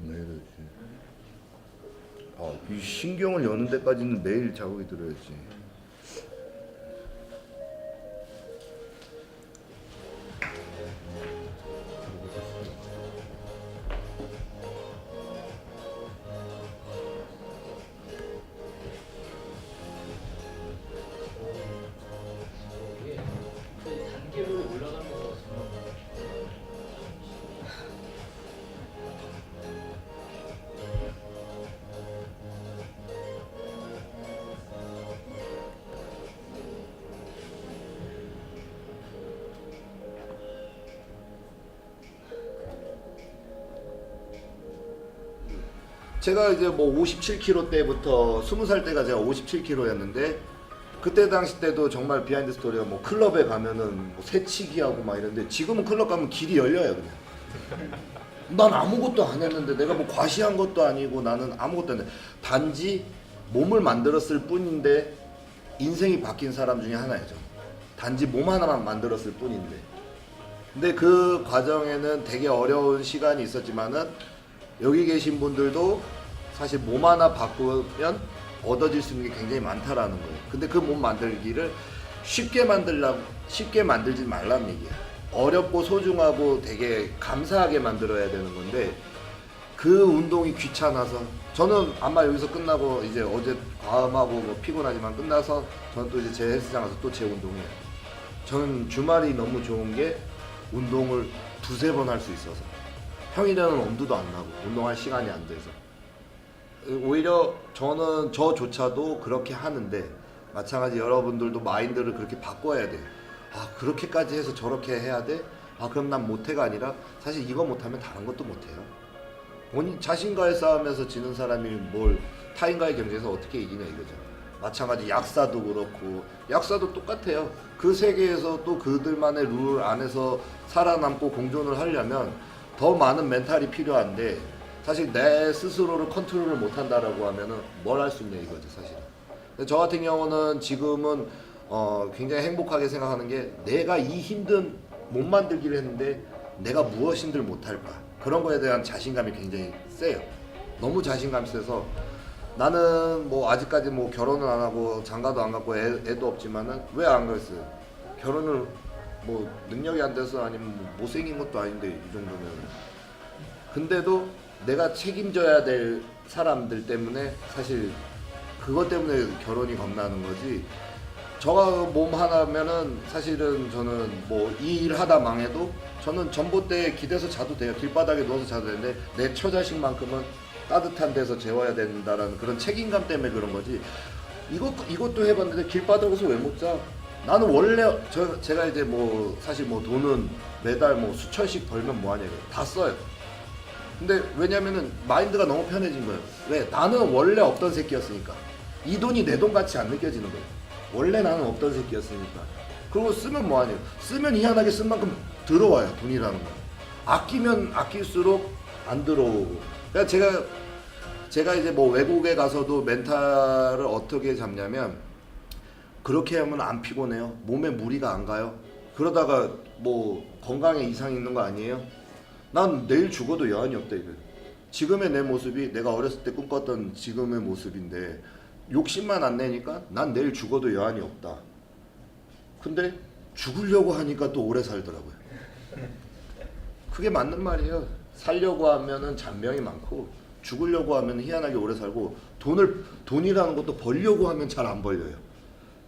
매일 해야지. 이 신경을 여는 데까지는 매일 자극이 들어야지. 단계로 올라가면서 제가 이제 뭐 57kg 때부터 20살 때가 제가 57kg였는데 그때 당시 때도 정말 비하인드 스토리가 뭐 클럽에 가면은 뭐 새치기 하고 막 이랬는데 지금은 클럽 가면 길이 열려요 그냥. 난 아무것도 안 했는데 내가 뭐 과시한 것도 아니고 나는 아무것도 안 했는데 단지 몸을 만들었을 뿐인데 인생이 바뀐 사람 중에 하나예요. 단지 몸 하나만 만들었을 뿐인데. 근데 그 과정에는 되게 어려운 시간이 있었지만은 여기 계신 분들도 사실 몸 하나 바꾸면 얻어질 수 있는 게 굉장히 많다라는 거예요. 근데 그 몸 만들기를 쉽게 만들지 말라는 얘기예요. 어렵고 소중하고 되게 감사하게 만들어야 되는 건데 그 운동이 귀찮아서 저는 아마 여기서 끝나고 이제 어제 과음하고 뭐 피곤하지만 끝나서 저는 또 이제 제 헬스장 가서 또 제 운동해요. 저는 주말이 너무 좋은 게 운동을 2-3번 할 수 있어서 평일에는 엄두도 안 나고 운동할 시간이 안 돼서 오히려 저는 저조차도 그렇게 하는데 마찬가지 여러분들도 마인드를 그렇게 바꿔야 돼요. 아 그렇게까지 해서 저렇게 해야 돼? 아 그럼 난 못해가 아니라 사실 이거 못하면 다른 것도 못해요. 본인 자신과의 싸움에서 지는 사람이 뭘 타인과의 경쟁에서 어떻게 이기냐 이거죠. 마찬가지 약사도 그렇고 약사도 똑같아요. 그 세계에서 또 그들만의 룰 안에서 살아남고 공존을 하려면 더 많은 멘탈이 필요한데 사실 내 스스로를 컨트롤을 못한다라고 하면은 뭘 할 수 있냐 이거죠 사실은. 근데 저 같은 경우는 지금은 굉장히 행복하게 생각하는 게 내가 이 힘든 몸 만들기를 했는데 내가 무엇인들 못할까 그런 거에 대한 자신감이 굉장히 세요. 너무 자신감이 세서 나는 뭐 아직까지 뭐 결혼은 안 하고 장가도 안 갔고 애도 없지만은 왜 안 그랬어요? 결혼을 뭐 능력이 안 돼서 아니면 뭐 못생긴 것도 아닌데 이 정도면 근데도 내가 책임져야 될 사람들 때문에 사실 그것 때문에 결혼이 겁나는 거지. 저가 몸 하나면은 사실은 저는 뭐 이 일 하다 망해도 저는 전봇대에 기대서 자도 돼요. 길바닥에 누워서 자도 되는데 내 처자식만큼은 따뜻한 데서 재워야 된다라는 그런 책임감 때문에 그런 거지. 이것도 해봤는데 길바닥에서 왜 못 자? 나는 원래 제가 이제 뭐 사실 뭐 돈은 매달 뭐 수천씩 벌면 뭐하냐 다 써요. 근데 왜냐면은 마인드가 너무 편해진 거예요. 왜? 나는 원래 없던 새끼였으니까 이 돈이 내 돈 같이 안 느껴지는 거예요. 원래 나는 없던 새끼였으니까. 그리고 쓰면 뭐하냐? 쓰면 희한하게 쓴 만큼 들어와요. 돈이라는 거. 아끼면 아낄수록 안 들어오고. 그러니까 제가 이제 뭐 외국에 가서도 멘탈을 어떻게 잡냐면 그렇게 하면 안 피곤해요. 몸에 무리가 안 가요. 그러다가 뭐 건강에 이상이 있는 거 아니에요? 난 내일 죽어도 여한이 없다 이거예요. 지금의 내 모습이 내가 어렸을 때 꿈꿨던 지금의 모습인데 욕심만 안 내니까 난 내일 죽어도 여한이 없다. 근데 죽으려고 하니까 또 오래 살더라고요. 그게 맞는 말이에요. 살려고 하면은 잔병이 많고 죽으려고 하면 희한하게 오래 살고 돈이라는 것도 벌려고 하면 잘 안 벌려요.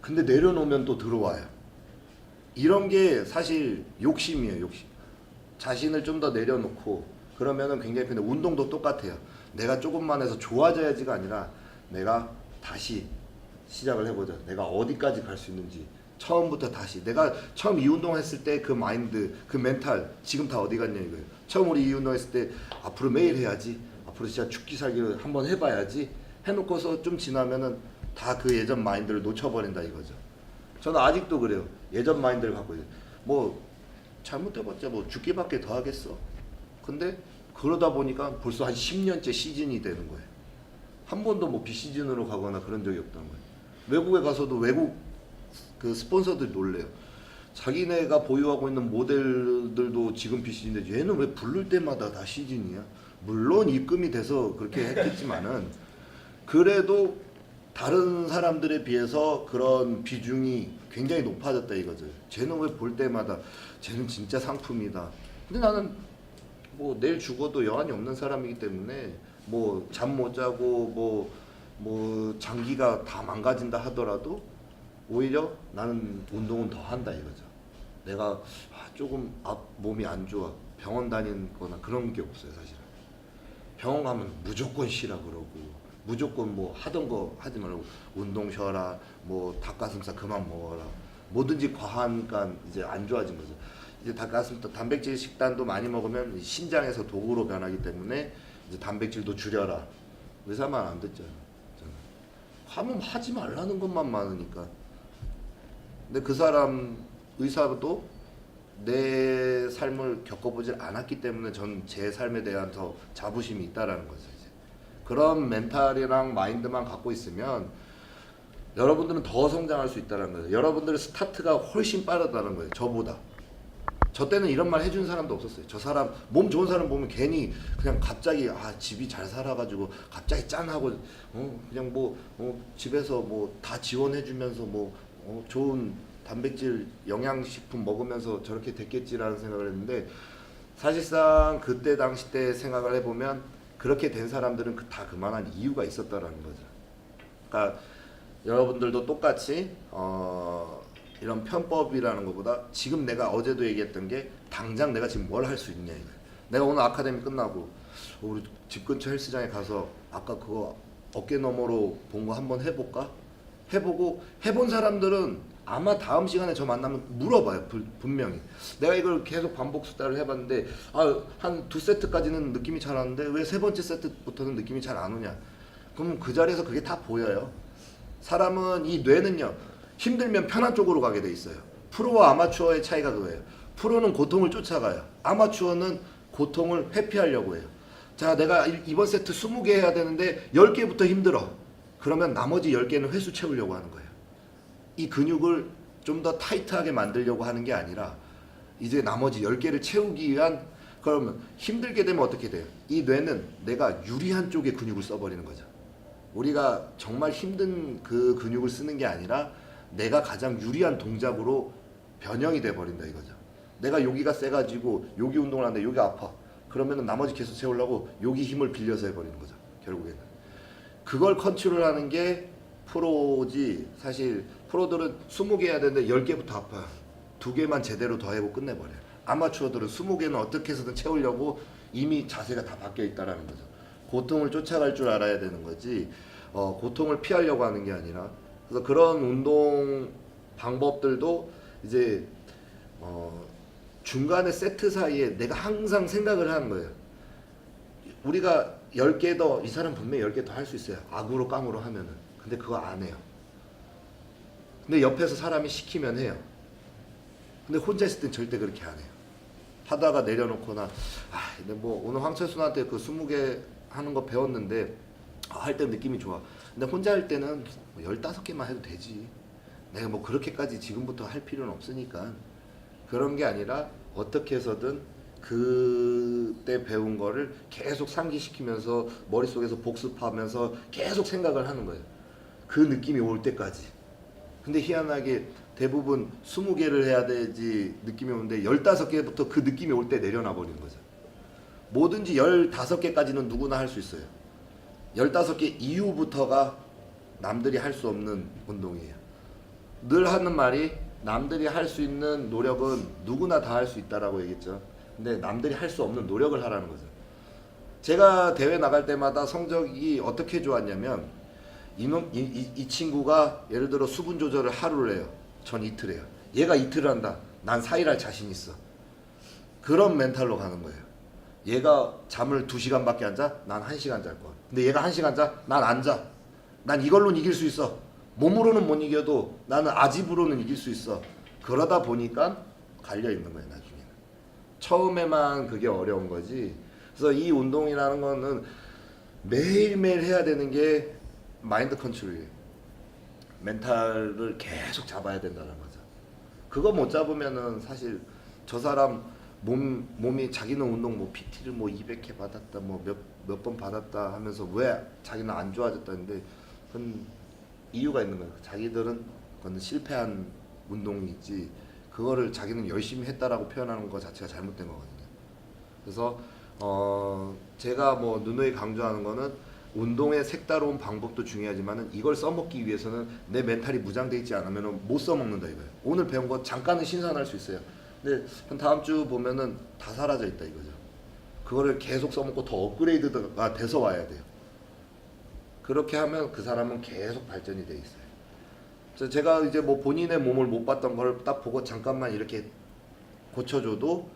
근데 내려놓으면 또 들어와요. 이런 게 사실 욕심이에요. 욕심. 자신을 좀 더 내려놓고 그러면은 굉장히 편해. 운동도 똑같아요. 내가 조금만 해서 좋아져야지가 아니라 내가 다시 시작을 해보자. 내가 어디까지 갈 수 있는지 처음부터 다시. 내가 처음 이 운동했을 때 그 마인드, 그 멘탈 지금 다 어디 갔냐 이거예요. 처음 우리 이 운동했을 때 앞으로 매일 해야지. 앞으로 진짜 죽기 살기를 한번 해봐야지. 해놓고서 좀 지나면은 다 그 예전 마인드를 놓쳐버린다 이거죠. 저는 아직도 그래요. 예전 마인드를 갖고 있어요. 뭐 잘못해봤자 뭐 죽기밖에 더 하겠어. 근데 그러다 보니까 벌써 한 10년째 시즌이 되는 거예요. 한 번도 뭐 비시즌으로 가거나 그런 적이 없다는 거예요. 외국에 가서도 외국 그 스폰서들이 놀래요. 자기네가 보유하고 있는 모델들도 지금 비시즌인데 얘는 왜 부를 때마다 다 시즌이야? 물론 입금이 돼서 그렇게 했겠지만은 그래도 다른 사람들에 비해서 그런 비중이 굉장히 높아졌다 이거죠. 쟤는 왜 볼 때마다 쟤는 진짜 상품이다. 근데 나는 뭐 내일 죽어도 여한이 없는 사람이기 때문에 뭐 잠 못 자고 뭐 장기가 다 망가진다 하더라도 오히려 나는 운동은 더 한다 이거죠. 내가 조금 몸이 안 좋아 병원 다니거나 그런 게 없어요 사실은. 병원 가면 무조건 쉬라 그러고 무조건 뭐 하던 거 하지 말고 운동 쉬어라 뭐 닭가슴살 그만 먹어라 뭐든지 과하니까 이제 안 좋아진 거죠. 이제 닭가슴살 단백질 식단도 많이 먹으면 신장에서 독으로 변하기 때문에 이제 단백질도 줄여라. 의사 말 안 듣죠. 하면 하지 말라는 것만 많으니까. 근데 그 사람 의사도 내 삶을 겪어보질 않았기 때문에 전 제 삶에 대한 더 자부심이 있다라는 거죠. 이제. 그런 멘탈이랑 마인드만 갖고 있으면 여러분들은 더 성장할 수 있다는 거예요. 여러분들의 스타트가 훨씬 빠르다는 거예요. 저보다. 저 때는 이런 말 해준 사람도 없었어요. 저 사람 몸 좋은 사람 보면 괜히 그냥 갑자기 집이 잘 살아가지고 갑자기 짠하고 그냥 집에서 뭐 다 지원해주면서 좋은 단백질 영양식품 먹으면서 저렇게 됐겠지라는 생각을 했는데 사실상 그때 당시 때 생각을 해보면 그렇게 된 사람들은 다 그만한 이유가 있었다라는 거죠. 그러니까 여러분들도 똑같이 이런 편법이라는 것보다 지금 내가 어제도 얘기했던 게 당장 내가 지금 뭘 할 수 있냐 이거예요. 내가 오늘 아카데미 끝나고 우리 집 근처 헬스장에 가서 아까 그거 어깨 너머로 본 거 한번 해볼까? 해보고 해본 사람들은 아마 다음 시간에 저 만나면 물어봐요. 분명히 내가 이걸 계속 반복 수다를 해봤는데 한 2세트까지는 느낌이 잘 왔는데 왜 3번째 세트부터는 느낌이 잘 안 오냐. 그럼 그 자리에서 그게 다 보여요. 사람은 이 뇌는요 힘들면 편한 쪽으로 가게 돼 있어요. 프로와 아마추어의 차이가 그거예요. 프로는 고통을 쫓아가요. 아마추어는 고통을 회피하려고 해요. 자, 내가 이번 세트 20개 해야 되는데 10개부터 힘들어. 그러면 나머지 10개는 횟수 채우려고 하는 거예요. 이 근육을 좀 더 타이트하게 만들려고 하는 게 아니라 이제 나머지 10개를 채우기 위한. 그러면 힘들게 되면 어떻게 돼요? 이 뇌는 내가 유리한 쪽의 근육을 써버리는 거죠. 우리가 정말 힘든 그 근육을 쓰는 게 아니라 내가 가장 유리한 동작으로 변형이 돼 버린다 이거죠. 내가 여기가 세가지고 여기 운동을 하는데 여기 아파. 그러면 나머지 계속 채우려고 여기 힘을 빌려서 해버리는 거죠. 결국에는 그걸 컨트롤하는 게 프로지. 사실 프로들은 20개 해야 되는데 10개부터 아파요. 2개만 제대로 더 해고 끝내버려요. 아마추어들은 20개는 어떻게 해서든 채우려고 이미 자세가 다 바뀌어 있다라는 거죠. 고통을 쫓아갈 줄 알아야 되는 거지 고통을 피하려고 하는 게 아니라. 그래서 그런 운동 방법들도 이제 중간에 세트 사이에 내가 항상 생각을 하는 거예요. 우리가 10개 더, 이 사람 분명히 10개 더 할 수 있어요. 악으로 깡으로 하면은. 근데 그거 안 해요. 근데 옆에서 사람이 시키면 해요. 근데 혼자 있을 땐 절대 그렇게 안 해요. 하다가 내려놓거나 근데 뭐 오늘 황철순한테 그 20개 하는 거 배웠는데 할 때 느낌이 좋아. 근데 혼자 할 때는 15개만 해도 되지. 내가 뭐 그렇게까지 지금부터 할 필요는 없으니까. 그런 게 아니라 어떻게 해서든 그때 배운 거를 계속 상기시키면서 머릿속에서 복습하면서 계속 생각을 하는 거예요. 그 느낌이 올 때까지. 근데 희한하게 대부분 20개를 해야 되지 느낌이 오는데 15개부터 그 느낌이 올 때 내려놔 버리는 거죠. 뭐든지 15개까지는 누구나 할 수 있어요. 15개 이후부터가 남들이 할 수 없는 운동이에요. 늘 하는 말이 남들이 할 수 있는 노력은 누구나 다 할 수 있다라고 얘기했죠. 근데 남들이 할 수 없는 노력을 하라는 거죠. 제가 대회 나갈 때마다 성적이 어떻게 좋았냐면 이 친구가 예를 들어 수분 조절을 하루를 해요. 전 이틀 해요. 얘가 이틀을 한다. 난 4일 할 자신 있어. 그런 멘탈로 가는 거예요. 얘가 잠을 2시간밖에 안 자? 난 1시간 잘 거야. 근데 얘가 1시간 자? 난 안 자. 난 이걸로는 이길 수 있어. 몸으로는 못 이겨도 나는 아집으로는 이길 수 있어. 그러다 보니까 갈려 있는 거예요, 나중에는. 처음에만 그게 어려운 거지. 그래서 이 운동이라는 거는 매일매일 해야 되는 게 마인드 컨트롤이에요. 멘탈을 계속 잡아야 된다는 거죠. 그거 못 잡으면은 사실 저 사람 몸이 자기는 운동 뭐 PT를 뭐 200회 받았다 뭐 몇 번 받았다 하면서 왜 자기는 안 좋아졌다는데 그건 이유가 있는 거예요. 자기들은 그건 실패한 운동이지 그거를 자기는 열심히 했다라고 표현하는 것 자체가 잘못된 거거든요. 그래서 제가 뭐 누누이 강조하는 거는 운동의 색다로운 방법도 중요하지만은 이걸 써먹기 위해서는 내 멘탈이 무장돼 있지 않으면 못 써먹는다 이거예요. 오늘 배운 거 잠깐은 신선할 수 있어요. 근데 한 다음 주 보면은 다 사라져 있다 이거죠. 그거를 계속 써먹고 더 업그레이드가 돼서 와야 돼요. 그렇게 하면 그 사람은 계속 발전이 돼 있어요. 제가 이제 뭐 본인의 몸을 못 봤던 걸 딱 보고 잠깐만 이렇게 고쳐줘도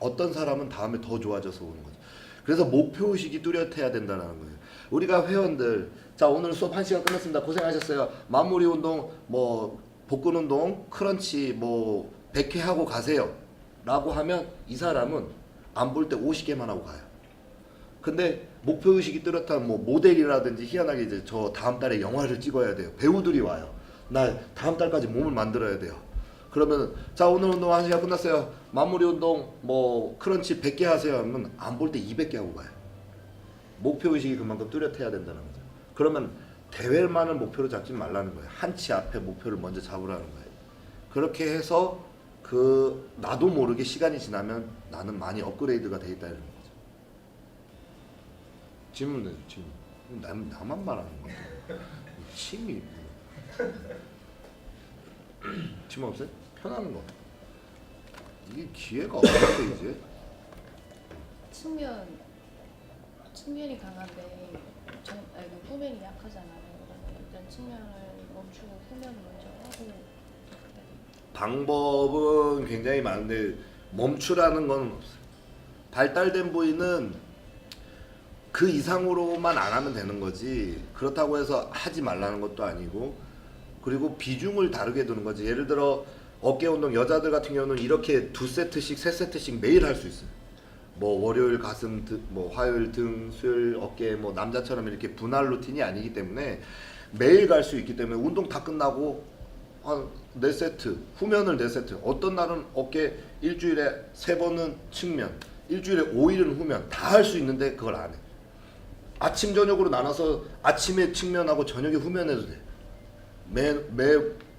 어떤 사람은 다음에 더 좋아져서 오는 거죠. 그래서 목표의식이 뚜렷해야 된다는 거예요. 우리가 회원들 자 오늘 수업 1시간 끝났습니다. 고생하셨어요. 마무리 운동 뭐 복근 운동 크런치 뭐 100회 하고 가세요 라고 하면 이 사람은 안 볼 때 50개만 하고 가요. 근데 목표의식이 뚜렷한 뭐 모델이라든지 희한하게 이제 저 다음 달에 영화를 찍어야 돼요. 배우들이 와요. 나 다음 달까지 몸을 만들어야 돼요. 그러면 자 오늘 운동 1시간 끝났어요. 마무리 운동 뭐 크런치 100개 하세요 하면 안 볼 때 200개 하고 가요. 목표의식이 그만큼 뚜렷해야 된다는 거죠. 그러면 대회만을 목표로 잡지 말라는 거예요. 한치 앞에 목표를 먼저 잡으라는 거예요. 그렇게 해서 나도 모르게 시간이 지나면 나는 많이 업그레이드가 돼 있다 이런 거죠. 질문은 질문. 나만 말하는 거야. 침이. 질문 없어요? 편하는 거. 이게 기회가 없는데 이제. 측면이 강한데 후면이 약하잖아요. 그러면 일단 측면을 멈추고 후면을 먼저 하고. 방법은 굉장히 많은데 멈추라는 건 없어요. 발달된 부위는 그 이상으로만 안 하면 되는 거지 그렇다고 해서 하지 말라는 것도 아니고 그리고 비중을 다르게 두는 거지. 예를 들어 어깨 운동 여자들 같은 경우는 이렇게 2세트씩 3세트씩 매일 할 수 있어요. 뭐 월요일 가슴 뭐 화요일 등 수요일 어깨 뭐 남자처럼 이렇게 분할 루틴이 아니기 때문에 매일 갈 수 있기 때문에 운동 다 끝나고 한 4세트, 후면을 4세트. 어떤 날은 어깨 일주일에 3번은 측면, 일주일에 5일은 후면 다 할 수 있는데 그걸 안 해. 아침 저녁으로 나눠서 아침에 측면하고 저녁에 후면 해도 돼.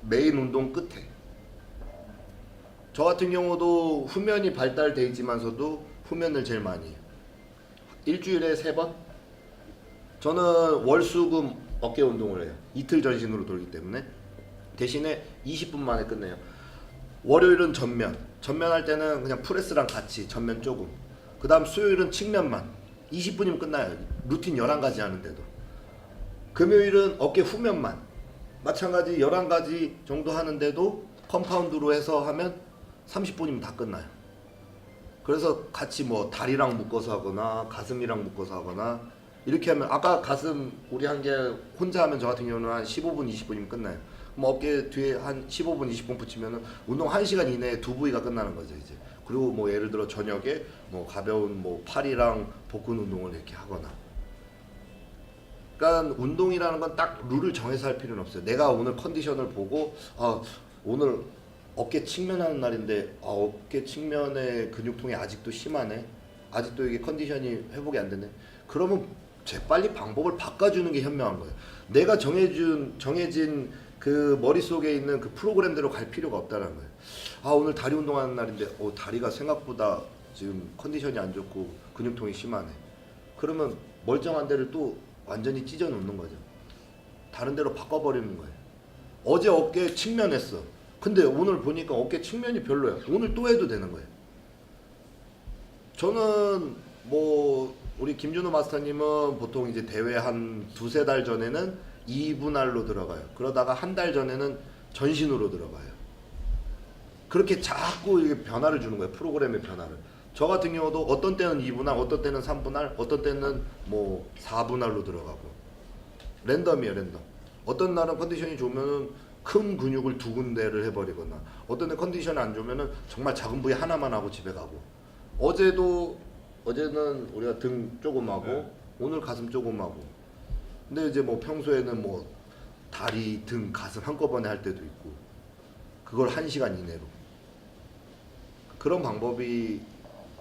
메인 운동 끝에. 저 같은 경우도 후면이 발달돼 있지만서도 후면을 제일 많이 해요. 일주일에 3번? 저는 월수금 어깨 운동을 해요. 이틀 전신으로 돌기 때문에. 대신에 20분 만에 끝내요. 월요일은 전면 할 때는 그냥 프레스랑 같이 전면 조금. 그 다음 수요일은 측면만 20분이면 끝나요. 루틴 11가지 하는데도. 금요일은 어깨 후면만 마찬가지 11가지 정도 하는데도 컴파운드로 해서 하면 30분이면 다 끝나요. 그래서 같이 뭐 다리랑 묶어서 하거나 가슴이랑 묶어서 하거나 이렇게 하면, 아까 가슴 우리 한 개 혼자 하면 저 같은 경우는 한 15분 20분이면 끝나요. 그럼 어깨 뒤에 한 15분 20분 붙이면은 운동 1시간 이내에 두 부위가 끝나는 거죠 이제. 그리고 뭐 예를 들어 저녁에 뭐 가벼운 뭐 팔이랑 복근 운동을 이렇게 하거나. 그러니까 운동이라는 건 딱 룰을 정해서 할 필요는 없어요. 내가 오늘 컨디션을 보고 오늘 어깨 측면하는 날인데 어깨 측면의 근육통이 아직도 심하네. 아직도 이게 컨디션이 회복이 안 되네. 그러면 재빨리 방법을 바꿔주는 게 현명한 거예요. 내가 정해진 그 머릿속에 있는 그 프로그램대로 갈 필요가 없다는 거예요. 오늘 다리 운동하는 날인데 다리가 생각보다 지금 컨디션이 안 좋고 근육통이 심하네. 그러면 멀쩡한 데를 또 완전히 찢어 놓는 거죠. 다른 데로 바꿔버리는 거예요. 어제 어깨 측면 했어. 근데 오늘 보니까 어깨 측면이 별로야. 오늘 또 해도 되는 거예요. 저는 뭐 우리 김준호 마스터님은 보통 이제 대회 한 2-3달 전에는 2분할로 들어가요. 그러다가 한 달 전에는 전신으로 들어가요. 그렇게 자꾸 이게 변화를 주는 거예요. 프로그램의 변화를. 저 같은 경우도 어떤 때는 2분할, 어떤 때는 3분할, 어떤 때는 뭐 4분할로 들어가고. 랜덤이에요, 랜덤. 어떤 날은 컨디션이 좋으면은 큰 근육을 2군데를 해버리거나, 어떤 때 컨디션이 안 좋으면은 정말 작은 부위 하나만 하고 집에 가고. 어제는 우리가 등 조금 하고, 오늘 가슴 조금 하고. 근데 이제 뭐 평소에는 뭐 다리, 등, 가슴 한꺼번에 할 때도 있고, 그걸 1시간 이내로. 그런 방법이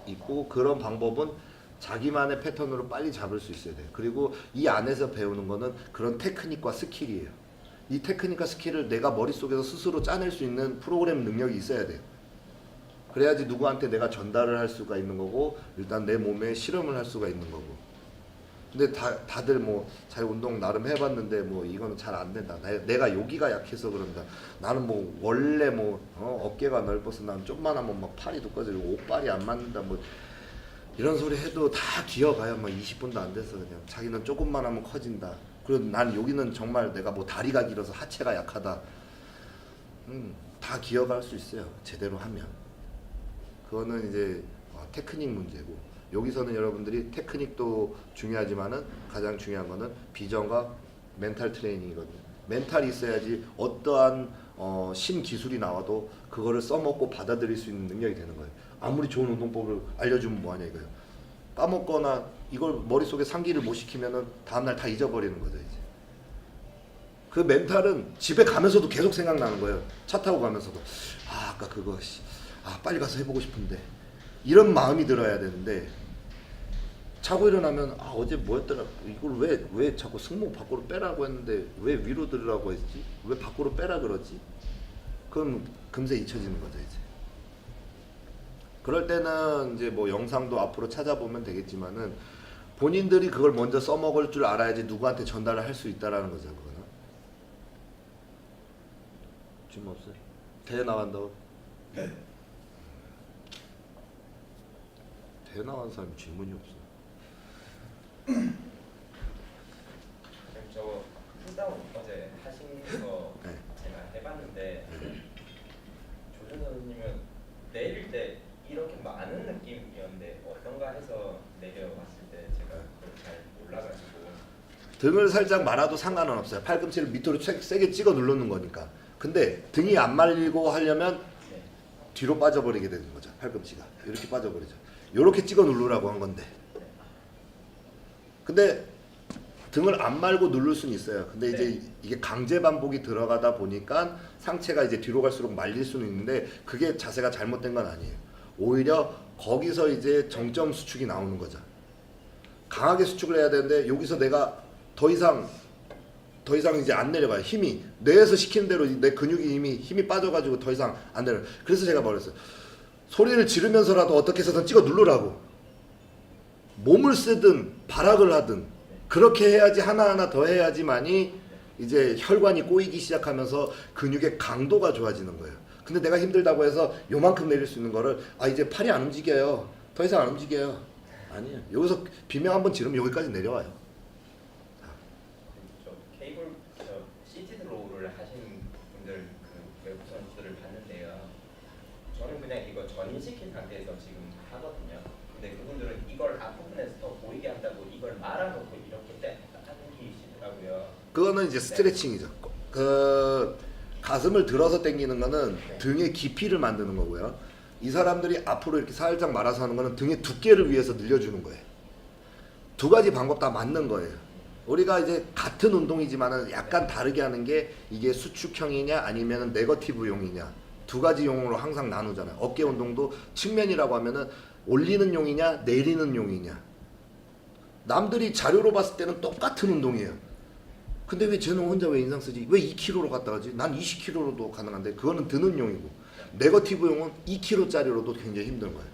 있고, 그런 방법은 자기만의 패턴으로 빨리 잡을 수 있어야 돼요. 그리고 이 안에서 배우는 거는 그런 테크닉과 스킬이에요. 이 테크닉과 스킬을 내가 머릿속에서 스스로 짜낼 수 있는 프로그램 능력이 있어야 돼요. 그래야지 누구한테 내가 전달을 할 수가 있는 거고, 일단 내 몸에 실험을 할 수가 있는 거고. 근데 다들 뭐 자기 운동 나름 해봤는데 뭐 이거는 잘 안 된다. 내가 여기가 약해서 그런다. 나는 뭐 원래 뭐 어깨가 넓어서 난 좀만 하면 막 팔이 두꺼지고 옷빨이 안 맞는다. 뭐 이런 소리 해도 다 기어가요. 막 20분도 안 돼서 그냥 자기는 조금만 하면 커진다. 그리고 난 여기는 정말 내가 뭐 다리가 길어서 하체가 약하다. 다 기어갈 수 있어요. 제대로 하면. 그거는 이제 테크닉 문제고. 여기서는 여러분들이 테크닉도 중요하지만은 가장 중요한 거는 비전과 멘탈 트레이닝이거든요. 멘탈이 있어야지 어떠한 신기술이 나와도 그거를 써먹고 받아들일 수 있는 능력이 되는 거예요. 아무리 좋은 운동법을 알려주면 뭐하냐 이거예요. 까먹거나 이걸 머릿속에 상기를 못 시키면은 다음날 다 잊어버리는 거죠 이제. 그 멘탈은 집에 가면서도 계속 생각나는 거예요. 차 타고 가면서도 아까 그거 빨리 가서 해보고 싶은데 이런 마음이 들어야 되는데, 자고 일어나면 어제 뭐였더라, 이걸 왜 자꾸 승모 밖으로 빼라고 했는데 왜 위로 들으라고 했지, 왜 밖으로 빼라 그러지. 그럼 금세 잊혀지는 거죠 이제. 그럴 때는 이제 뭐 영상도 앞으로 찾아보면 되겠지만은 본인들이 그걸 먼저 써먹을 줄 알아야지 누구한테 전달을 할 수 있다라는 거죠. 그거는 지금 없어요. 대회 나간다고. 대회 나간 사람이 질문이 없어. 저거 쿨다운 어제 하신 거 네. 제가 해봤는데 조준 선수님은 내릴 때 이렇게 많은 느낌이었는데 어떤가 해서 내려봤을 때 제가 그걸 잘 몰라가지고. 등을 살짝 말아도 상관은 없어요. 팔꿈치를 밑으로 세게 찍어 누르는 거니까. 근데 등이 안 말리고 하려면 네. 뒤로 빠져버리게 되는 거죠. 팔꿈치가 이렇게 빠져버리죠. 이렇게 찍어 누르라고 한 건데. 근데 등을 안 말고 누를 수는 있어요. 근데 이제 네. 이게 강제 반복이 들어가다 보니까 상체가 이제 뒤로 갈수록 말릴 수는 있는데 그게 자세가 잘못된 건 아니에요. 오히려 거기서 이제 정점 수축이 나오는 거죠. 강하게 수축을 해야 되는데 여기서 내가 더 이상 이제 안 내려가요. 힘이 뇌에서 시키는 대로 내 근육이 힘이 빠져가지고 더 이상 안 내려. 그래서 제가 말했어요. 소리를 지르면서라도 어떻게 해서든 찍어 누르라고. 몸을 쓰든 발악을 하든 그렇게 해야지 하나하나 더 해야지만이 이제 혈관이 꼬이기 시작하면서 근육의 강도가 좋아지는 거예요. 근데 내가 힘들다고 해서 요만큼 내릴 수 있는 거를 이제 팔이 안 움직여요. 더 이상 안 움직여요. 아니에요. 여기서 비명 한번 지르면 여기까지 내려와요. 저 케이블 시티드 로우를 하신 분들 그 외국 선수들을 봤는데요. 저는 그냥 이거 전인시킨 상태에서 지금 하거든요. 근데 그분들은 이걸 앞부분에서 더 보이게 한다고 이걸 말아놓고 이렇게 당기시더라고요. 그거는 이제 스트레칭이죠. 그 가슴을 들어서 당기는 거는 네. 등의 깊이를 만드는 거고요. 이 사람들이 앞으로 이렇게 살짝 말아서 하는 거는 등의 두께를 위해서 늘려주는 거예요. 두 가지 방법 다 맞는 거예요. 우리가 이제 같은 운동이지만은 약간 다르게 하는 게 이게 수축형이냐 아니면은 네거티브용이냐 두 가지 용으로 항상 나누잖아요. 어깨 운동도 측면이라고 하면은 올리는 용이냐 내리는 용이냐. 남들이 자료로 봤을 때는 똑같은 운동이에요. 근데 왜 쟤는 혼자 왜 인상 쓰지? 왜 2kg로 갔다 가지? 난 20kg로도 가능한데 그거는 드는 용이고 네거티브용은 2kg짜리로도 굉장히 힘든 거예요.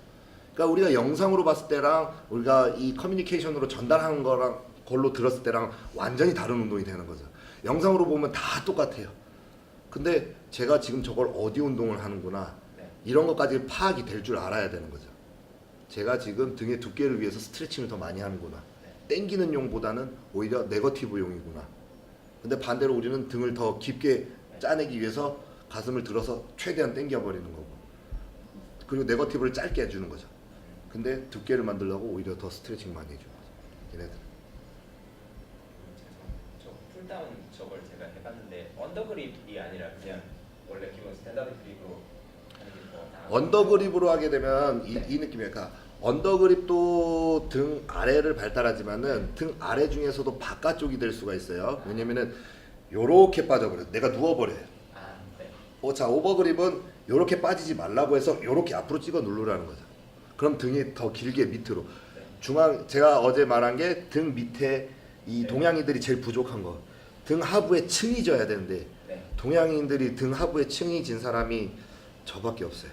그러니까 우리가 영상으로 봤을 때랑 우리가 이 커뮤니케이션으로 전달하는 거랑 걸로 들었을 때랑 완전히 다른 운동이 되는 거죠. 영상으로 보면 다 똑같아요. 근데 제가 지금 저걸 어디 운동을 하는구나 이런 것까지 파악이 될 줄 알아야 되는 거죠. 제가 지금 등의 두께를 위해서 스트레칭을 더 많이 하는구나. 땡기는 용보다는 오히려 네거티브 용이구나. 근데 반대로 우리는 등을 더 깊게 짜내기 위해서 가슴을 들어서 최대한 당겨버리는 거고 그리고 네거티브를 짧게 해주는 거죠. 근데 두께를 만들려고 오히려 더 스트레칭 많이 해주는 거죠. 얘네들. 저 풀다운 저걸 제가 해봤는데 언더그립이 아니라 그냥 원래 기본 스탠다드 그립으로 하는 게 더 나은 언더그립으로 하게 되면 이 느낌이에요. 그러니까 언더그립도 등 아래를 발달하지만은 등 아래 중에서도 바깥쪽이 될 수가 있어요. 왜냐면은 요렇게 빠져버려요. 내가 누워버려요. 네. 자, 오버그립은 요렇게 빠지지 말라고 해서 요렇게 앞으로 찍어 누르라는 거죠. 그럼 등이 더 길게 밑으로. 중앙 제가 어제 말한 게 등 밑에 이 동양인들이 제일 부족한 거. 등 하부에 층이 져야 되는데 네. 동양인들이 등 하부에 층이 진 사람이 저밖에 없어요.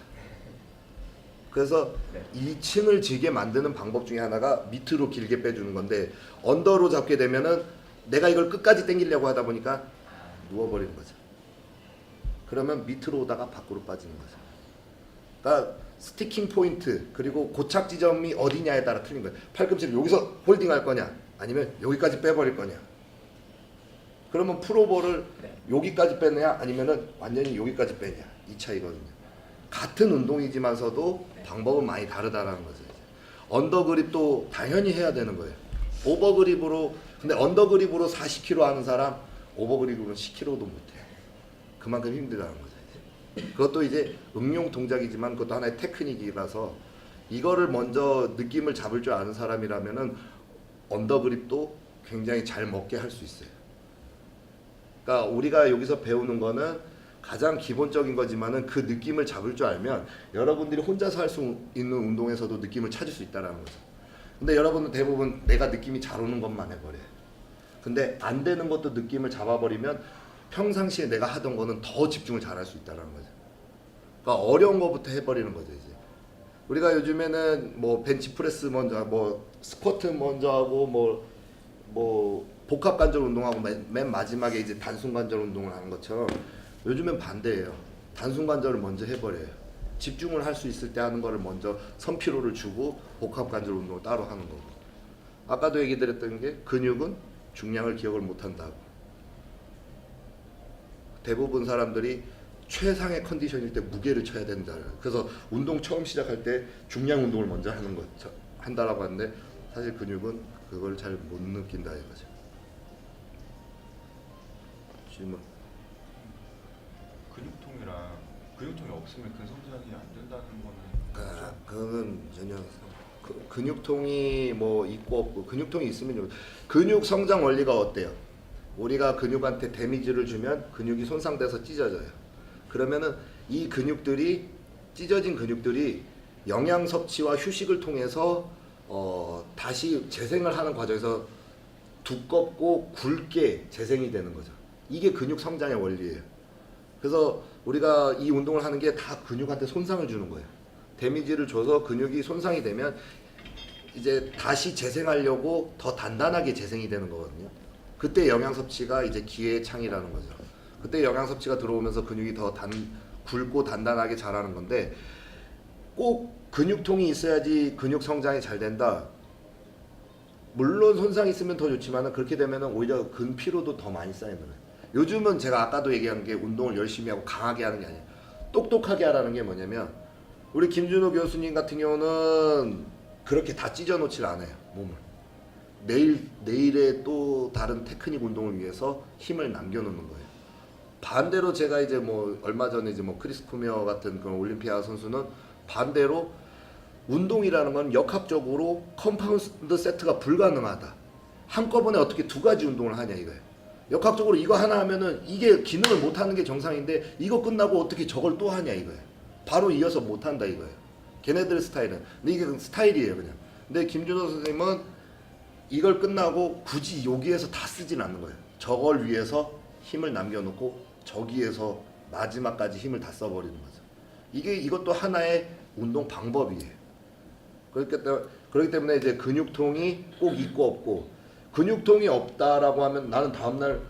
그래서 네. 이 층을 지게 만드는 방법 중에 하나가 밑으로 길게 빼주는 건데 언더로 잡게 되면은 내가 이걸 끝까지 당기려고 하다 보니까 누워버리는 거죠. 그러면 밑으로 오다가 밖으로 빠지는 거죠. 그러니까 스티킹 포인트 그리고 고착 지점이 어디냐에 따라 틀린 거예요. 팔꿈치를 여기서 홀딩할 거냐 아니면 여기까지 빼버릴 거냐. 그러면 프로볼을 네. 여기까지 빼느냐 아니면은 완전히 여기까지 빼냐 이 차이거든요. 같은 운동이지만서도 방법은 많이 다르다라는 거죠. 이제. 언더그립도 당연히 해야 되는 거예요. 오버그립으로 근데 언더그립으로 40kg 하는 사람 오버그립으로 10kg도 못해요. 그만큼 힘들다는 거죠. 이제. 그것도 이제 응용 동작이지만 그것도 하나의 테크닉이라서 이거를 먼저 느낌을 잡을 줄 아는 사람이라면은 언더그립도 굉장히 잘 먹게 할 수 있어요. 그러니까 우리가 여기서 배우는 거는 가장 기본적인 거지만은 그 느낌을 잡을 줄 알면 여러분들이 혼자서 할 수 있는 운동에서도 느낌을 찾을 수 있다는 거죠. 근데 여러분은 대부분 내가 느낌이 잘 오는 것만 해버려요. 근데 안 되는 것도 느낌을 잡아버리면 평상시에 내가 하던 거는 더 집중을 잘 할 수 있다는 거죠. 그러니까 어려운 거부터 해버리는 거죠. 이제 우리가 요즘에는 뭐 벤치프레스 먼저 뭐 스쿼트 먼저 하고 뭐 복합 관절 운동하고 맨 마지막에 이제 단순 관절 운동을 하는 것처럼 요즘엔 반대예요. 단순 관절을 먼저 해버려요. 집중을 할 수 있을 때 하는 거를 먼저 선피로를 주고 복합 관절 운동을 따로 하는 거고. 아까도 얘기 드렸던 게 근육은 중량을 기억을 못 한다고. 대부분 사람들이 최상의 컨디션일 때 무게를 쳐야 된다. 그래서 운동 처음 시작할 때 중량 운동을 먼저 하는 거 한다라고 하는데 사실 근육은 그걸 잘 못 느낀다 이거죠. 질문. 근육통이 없으면 근성장이 안 된다는 거는 그거는 전혀 근육통이 뭐 있고 없고 근육통이 있으면 근육 성장 원리가 어때요? 우리가 근육한테 데미지를 주면 근육이 손상돼서 찢어져요. 그러면은 이 근육들이 찢어진 근육들이 영양 섭취와 휴식을 통해서 다시 재생을 하는 과정에서 두껍고 굵게 재생이 되는 거죠. 이게 근육 성장의 원리예요. 그래서 우리가 이 운동을 하는 게 다 근육한테 손상을 주는 거예요. 데미지를 줘서 근육이 손상이 되면 이제 다시 재생하려고 더 단단하게 재생이 되는 거거든요. 그때 영양 섭취가 이제 기회의 창이라는 거죠. 그때 영양 섭취가 들어오면서 근육이 더 굵고 단단하게 자라는 건데 꼭 근육통이 있어야지 근육 성장이 잘 된다. 물론 손상이 있으면 더 좋지만 그렇게 되면 오히려 근피로도 더 많이 쌓이는 거예요. 요즘은 제가 아까도 얘기한 게 운동을 열심히 하고 강하게 하는 게 아니에요. 똑똑하게 하라는 게 뭐냐면 우리 김준호 교수님 같은 경우는 그렇게 다 찢어놓질 않아요. 몸을. 내일의 또 다른 테크닉 운동을 위해서 힘을 남겨놓는 거예요. 반대로 제가 이제 뭐 얼마 전에 이제 뭐 크리스 쿠미어 같은 그런 올림피아 선수는 반대로 운동이라는 건 역학적으로 컴파운드 세트가 불가능하다. 한꺼번에 어떻게 두 가지 운동을 하냐 이거예요. 역학적으로 이거 하나 하면은 이게 기능을 못 하는 게 정상인데 이거 끝나고 어떻게 저걸 또 하냐 이거예요. 바로 이어서 못 한다 이거예요. 걔네들 스타일은. 근데 이게 스타일이에요 그냥. 근데 김준호 선생님은 이걸 끝나고 굳이 여기에서 다 쓰진 않는 거예요. 저걸 위해서 힘을 남겨놓고 저기에서 마지막까지 힘을 다 써버리는 거죠. 이것도 하나의 운동 방법이에요. 그렇기 때문에 이제 근육통이 꼭 있고 없고 근육통이 없다라고 하면 나는 다음날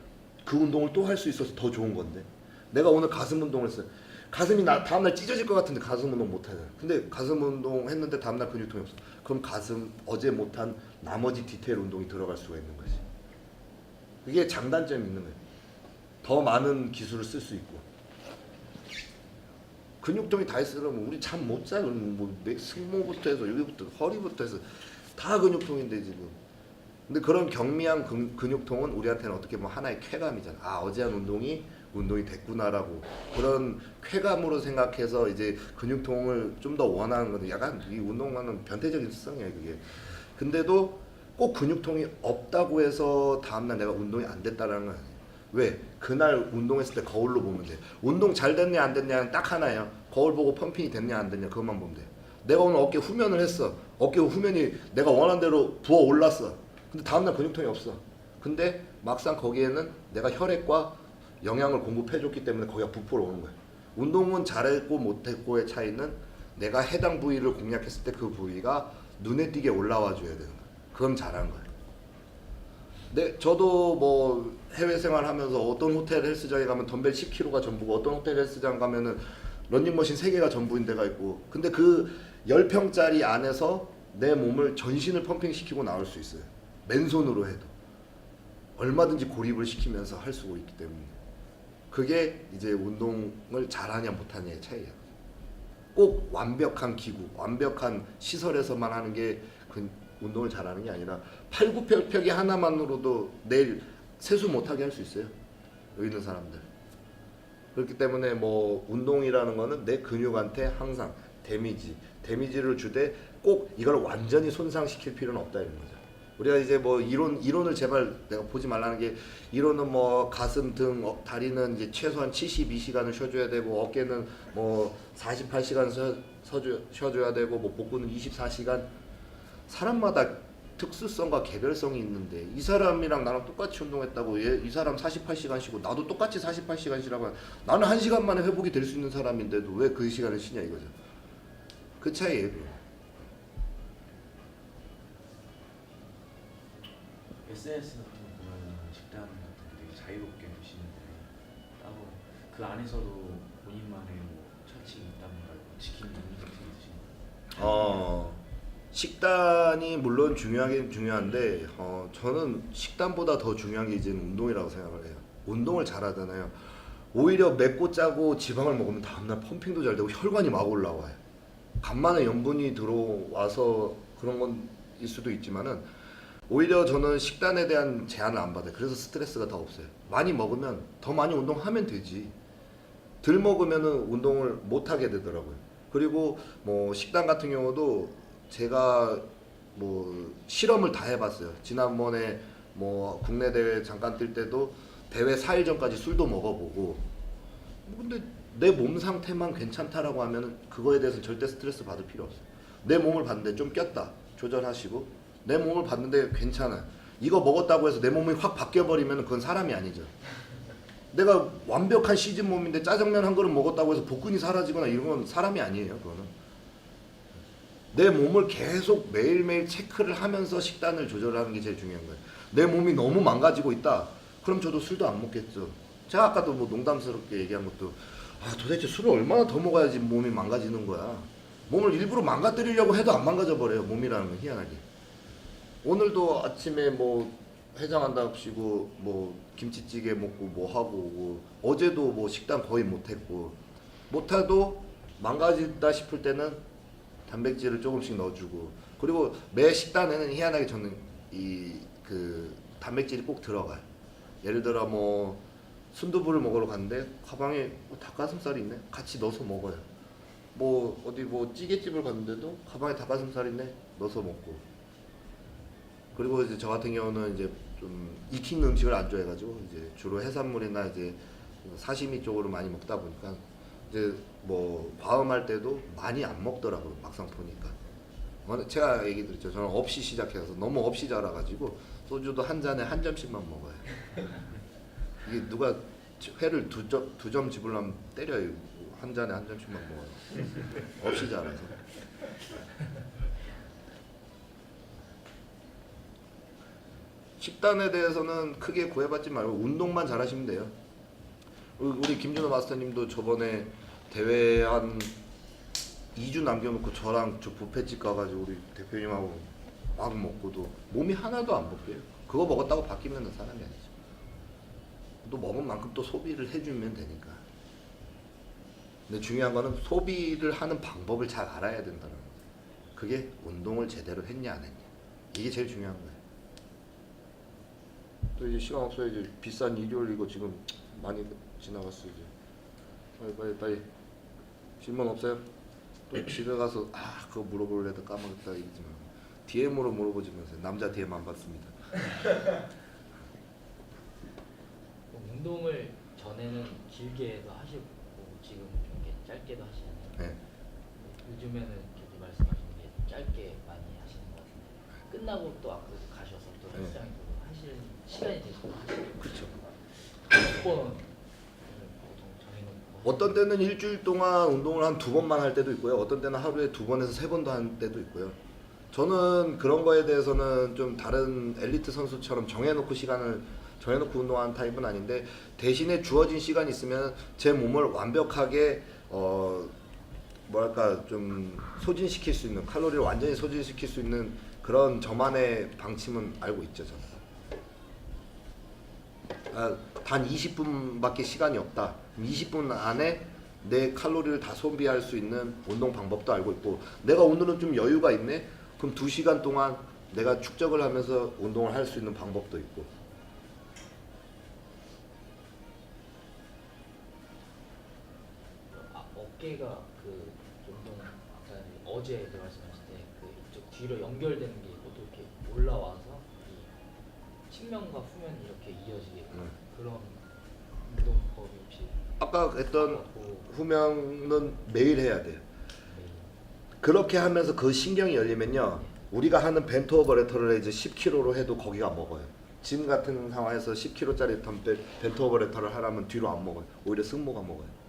그 운동을 또 할 수 있어서 더 좋은 건데 내가 오늘 가슴 운동을 했어요. 가슴이 다음날 찢어질 것 같은데 가슴 운동 못 하잖아요. 근데 가슴 운동 했는데 다음날 근육통이 없어. 그럼 가슴 어제 못한 나머지 디테일 운동이 들어갈 수가 있는 거지. 그게 장단점이 있는 거예요. 더 많은 기술을 쓸 수 있고. 근육통이 다 있으면 우리 잠 못 자. 뭐 승모부터 해서 여기부터 허리부터 해서 다 근육통인데 지금. 근데 그런 경미한 근육통은 우리한테는 어떻게 보면 하나의 쾌감이잖아. 아 어제 한 운동이 됐구나라고 그런 쾌감으로 생각해서 이제 근육통을 좀 더 원하는 건데 약간 이 운동과는 변태적인 특성이야 그게. 근데도 꼭 근육통이 없다고 해서 다음날 내가 운동이 안 됐다라는 건 아니에요. 왜? 그날 운동했을 때 거울로 보면 돼. 운동 잘 됐냐 안 됐냐는 딱 하나예요. 거울 보고 펌핑이 됐냐 안 됐냐 그것만 보면 돼. 내가 오늘 어깨 후면을 했어. 어깨 후면이 내가 원하는 대로 부어 올랐어. 근데 다음날 근육통이 없어. 근데 막상 거기에는 내가 혈액과 영양을 공급해줬기 때문에 거기가 부풀어 오는 거예요. 운동은 잘했고 못했고의 차이는 내가 해당 부위를 공략했을 때 그 부위가 눈에 띄게 올라와 줘야 되는 거예요. 그건 잘한 거예요. 네, 저도 뭐 해외 생활하면서 어떤 호텔 헬스장에 가면 덤벨 10kg가 전부고 어떤 호텔 헬스장 가면은 런닝머신 3개가 전부인 데가 있고 근데 그 10평짜리 안에서 내 몸을 전신을 펌핑시키고 나올 수 있어요. 맨손으로 해도. 얼마든지 고립을 시키면서 할 수가 있기 때문에. 그게 이제 운동을 잘하냐 못하냐의 차이야. 꼭 완벽한 기구, 완벽한 시설에서만 하는 게 그 운동을 잘하는 게 아니라 팔굽혀펴기 하나만으로도 내일 세수 못하게 할 수 있어요. 여기 있는 사람들. 그렇기 때문에 뭐 운동이라는 거는 내 근육한테 항상 데미지를 주되 꼭 이걸 완전히 손상시킬 필요는 없다 이런 거죠. 우리가 이제 뭐 이론을 제발 내가 보지 말라는 게 이론은 뭐 가슴 등 다리는 이제 최소한 72시간을 쉬어줘야 되고 어깨는 뭐 48시간 쉬어줘야 되고 뭐 복부는 24시간. 사람마다 특수성과 개별성이 있는데 이 사람이랑 나랑 똑같이 운동했다고 이 사람 48시간 쉬고 나도 똑같이 48시간 쉬라고 하면 나는 1시간 만에 회복이 될 수 있는 사람인데도 왜 그 시간을 쉬냐 이거죠. 그 차이예요. SNS 같은 거 보면 식단 같은 거 되게 자유롭게 드시는데 따로 그 안에서도 본인만의 뭐 철칙이 있다던가 지키는 의미가 있으신가요? 식단이 물론 중요하긴 중요한데 저는 식단보다 더 중요한 게 이제는 운동이라고 생각을 해요. 운동을 잘하잖아요. 오히려 맵고 짜고 지방을 먹으면 다음날 펌핑도 잘 되고 혈관이 막 올라와요. 간만에 염분이 들어와서 그런 건일 수도 있지만은 오히려 저는 식단에 대한 제한을 안 받아요. 그래서 스트레스가 더 없어요. 많이 먹으면 더 많이 운동하면 되지. 덜 먹으면은 운동을 못 하게 되더라고요. 그리고 뭐 식단 같은 경우도 제가 뭐 실험을 다 해봤어요. 지난번에 뭐 국내 대회 잠깐 뛸 때도 대회 4일 전까지 술도 먹어보고, 근데 내 몸 상태만 괜찮다라고 하면 그거에 대해서 절대 스트레스 받을 필요 없어요. 내 몸을 봤는데 좀 꼈다 조절하시고, 내 몸을 봤는데 괜찮아, 이거 먹었다고 해서 내 몸이 확 바뀌어버리면 그건 사람이 아니죠. 내가 완벽한 시즌 몸인데 짜장면 한 그릇 먹었다고 해서 복근이 사라지거나 이런 건 사람이 아니에요. 그거는 내 몸을 계속 매일매일 체크를 하면서 식단을 조절하는 게 제일 중요한 거예요. 내 몸이 너무 망가지고 있다, 그럼 저도 술도 안 먹겠죠. 제가 아까도 뭐 농담스럽게 얘기한 것도, 도대체 술을 얼마나 더 먹어야지 몸이 망가지는 거야. 몸을 일부러 망가뜨리려고 해도 안 망가져 버려요. 몸이라는 건 희한하게. 오늘도 아침에 뭐 해장한답시고 뭐 김치찌개 먹고 뭐 하고 오고, 어제도 뭐 식단 거의 못했고, 못해도 망가진다 싶을 때는 단백질을 조금씩 넣어주고, 그리고 매 식단에는 희한하게 저는 이 그 단백질이 꼭 들어가요. 예를 들어 뭐 순두부를 먹으러 갔는데 가방에 닭가슴살이 있네, 같이 넣어서 먹어요. 뭐 어디 뭐 찌개집을 갔는데도 가방에 닭가슴살 있네, 넣어서 먹고. 그리고 이제 저 같은 경우는 이제 좀 익힌 음식을 안 좋아해가지고 이제 주로 해산물이나 이제 사시미 쪽으로 많이 먹다 보니까 이제 뭐 과음할 때도 많이 안 먹더라고요. 막상 보니까. 제가 얘기 드렸죠. 저는 없이 시작해서 너무 없이 자라가지고 소주도 한 잔에 한 점씩만 먹어요. 이게 누가 회를 두 점 집으려면 때려요. 한 잔에 한 점씩만 먹어요. 없이 자라서. 식단에 대해서는 크게 구애받지 말고 운동만 잘하시면 돼요. 우리 김준호 마스터님도 저번에 대회 한 2주 남겨놓고 저랑 저 뷔페집 가가지고 우리 대표님하고 막 먹고도 몸이 하나도 안 바뀌어요. 그거 먹었다고 바뀌면 사람이 아니죠. 또 먹은 만큼 또 소비를 해주면 되니까. 근데 중요한 거는 소비를 하는 방법을 잘 알아야 된다는 거예요. 그게 운동을 제대로 했냐 안 했냐, 이게 제일 중요한 거예요. 또 이제 시간 없어요. 이제 비싼 일요일 이거 지금 많이 지나갔어. 이제 빨리 질문 없어요? 또 집에 가서 그거 물어보려다 까먹었다 이러지 말고 DM으로 물어보지 마세요. 남자 DM 안 받습니다. 운동을 전에는 길게도 하시고 지금 좀 이렇게 짧게도 하시잖아요. 네. 요즘에는 이렇게 말씀하신 게 짧게 많이 하시는 것 같은데, 끝나고 또 앞으로 가셔서 또 네. 헬스장에 또 하실 시간이 되시고 하시죠. 그렇죠. 몇 번은 보통 정해놓고 어떤 때는 일주일 동안 운동을 한 2번만 할 때도 있고요. 어떤 때는 하루에 2번에서 3번도 할 때도 있고요. 저는 그런 거에 대해서는 좀 다른 엘리트 선수처럼 정해놓고 운동하는 타입은 아닌데, 대신에 주어진 시간이 있으면 제 몸을 완벽하게 뭐랄까 좀 소진시킬 수 있는, 칼로리를 완전히 소진시킬 수 있는 그런 저만의 방침은 알고 있죠. 저는 단 20분밖에 시간이 없다, 20분 안에 내 칼로리를 다 소비할 수 있는 운동 방법도 알고 있고, 내가 오늘은 좀 여유가 있네, 그럼 2시간 동안 내가 축적을 하면서 운동을 할 수 있는 방법도 있고. 어깨가 그 운동 아까 어제 말씀하실 때 그 이쪽 뒤로 연결되는 게 있고 또 이렇게 올라와서 이 측면과 후면 이렇게 이어지게 그런 운동법이 혹시 아까 했던 하고 후면은 매일 해야 돼요. 매일 그렇게 하면서 그 신경이 열리면요, 우리가 하는 벤트 오버레터를 이제 10kg로 해도 거기가 먹어요. 지금 같은 상황에서 10kg짜리 벤트 오버레터를 하려면 뒤로 안 먹어요. 오히려 승모가 먹어요.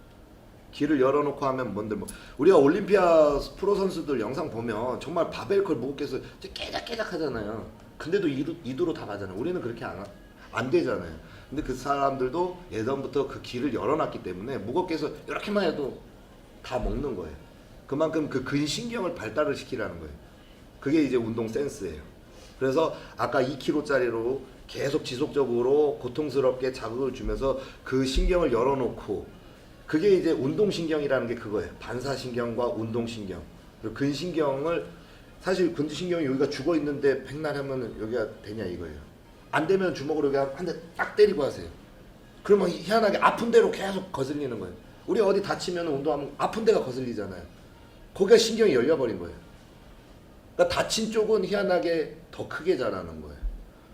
길을 열어놓고 하면 뭔들 뭐, 우리가 올림피아 프로 선수들 영상 보면 정말 바벨컬 무겁게 해서 깨작깨작 하잖아요. 근데도 이두로 다 가잖아요. 우리는 그렇게 안 되잖아요. 근데 그 사람들도 예전부터 그 길을 열어놨기 때문에 무겁게 해서 이렇게만 해도 다 먹는 거예요. 그만큼 그 근신경을 발달을 시키라는 거예요. 그게 이제 운동 센스예요. 그래서 아까 2kg짜리로 계속 지속적으로 고통스럽게 자극을 주면서 그 신경을 열어놓고, 그게 이제 운동신경이라는 게 그거예요. 반사신경과 운동신경. 그리고 근신경을, 사실 근신경이 여기가 죽어 있는데 백날 하면 여기가 되냐 이거예요. 안 되면 주먹으로 여기 한 대 딱 때리고 하세요. 그러면 희한하게 아픈 데로 계속 거슬리는 거예요. 우리 어디 다치면 운동하면 아픈 데가 거슬리잖아요. 거기가 신경이 열려버린 거예요. 그러니까 다친 쪽은 희한하게 더 크게 자라는 거예요.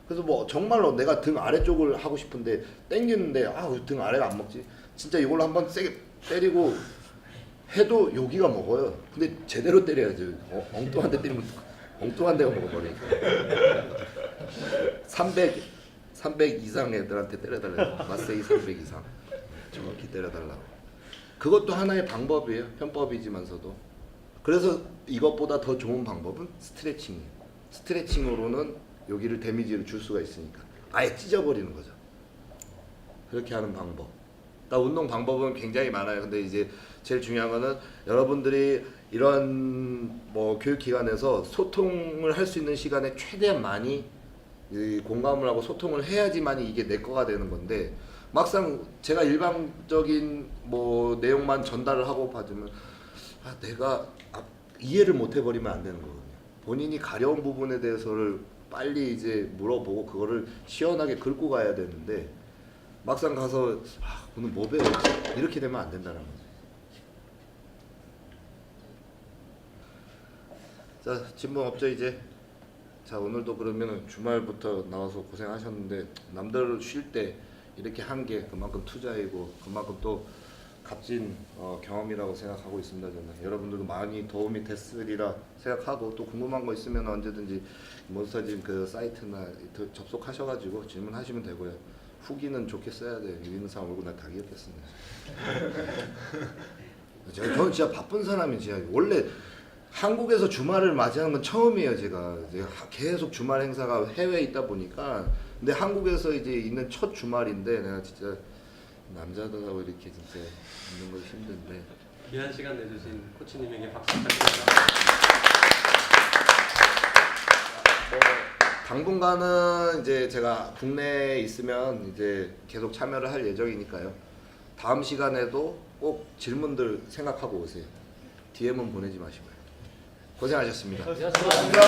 그래서 뭐 정말로 내가 등 아래쪽을 하고 싶은데 땡기는데 등 아래가 안 먹지. 진짜 이걸로 한번 세게 때리고 해도 여기가 먹어요. 근데 제대로 때려야죠. 엉뚱한 데 때리면 엉뚱한 데가 먹어버리니까. 300 이상 애들한테 때려달라고. 마세이 300 이상 정확히 때려달라고. 그것도 하나의 방법이에요. 편법이지만서도. 그래서 이것보다 더 좋은 방법은 스트레칭이에요. 스트레칭으로는 여기를 데미지를 줄 수가 있으니까 아예 찢어버리는 거죠. 그렇게 하는 방법. 운동 방법은 굉장히 많아요. 근데 이제 제일 중요한 거는 여러분들이 이런 뭐 교육기관에서 소통을 할 수 있는 시간에 최대한 많이 공감을 하고 소통을 해야지만 이게 내 거가 되는 건데, 막상 제가 일방적인 뭐 내용만 전달을 하고 받으면 내가 이해를 못 해버리면 안 되는 거거든요. 본인이 가려운 부분에 대해서를 빨리 이제 물어보고 그거를 시원하게 긁고 가야 되는데, 막상 가서 오늘 뭐 배웠지? 이렇게 되면 안 된다는 거죠. 자, 진봉 없죠 이제. 자, 오늘도 그러면 주말부터 나와서 고생하셨는데, 남들 쉴 때 이렇게 한 게 그만큼 투자이고 그만큼 또 값진 경험이라고 생각하고 있습니다. 저는 여러분들도 많이 도움이 됐으리라 생각하고, 또 궁금한 거 있으면 언제든지 몬스터짐 그 사이트나 접속하셔가지고 질문하시면 되고요. 후기는 좋게 써야 돼요. 있는 사람 얼굴 나 다 기억했습니다. 저는 진짜 바쁜 사람이 진짜 원래 한국에서 주말을 맞이하는 건 처음이에요. 제가 계속 주말 행사가 해외에 있다 보니까. 근데 한국에서 이제 있는 첫 주말인데 내가 진짜 남자들하고 이렇게 진짜 있는 거 힘든데. 귀한 시간 내주신 코치님에게 박수 부탁드립니다. 당분간은 이제 제가 국내에 있으면 이제 계속 참여를 할 예정이니까요. 다음 시간에도 꼭 질문들 생각하고 오세요. DM은 보내지 마시고요. 고생하셨습니다. 고맙습니다.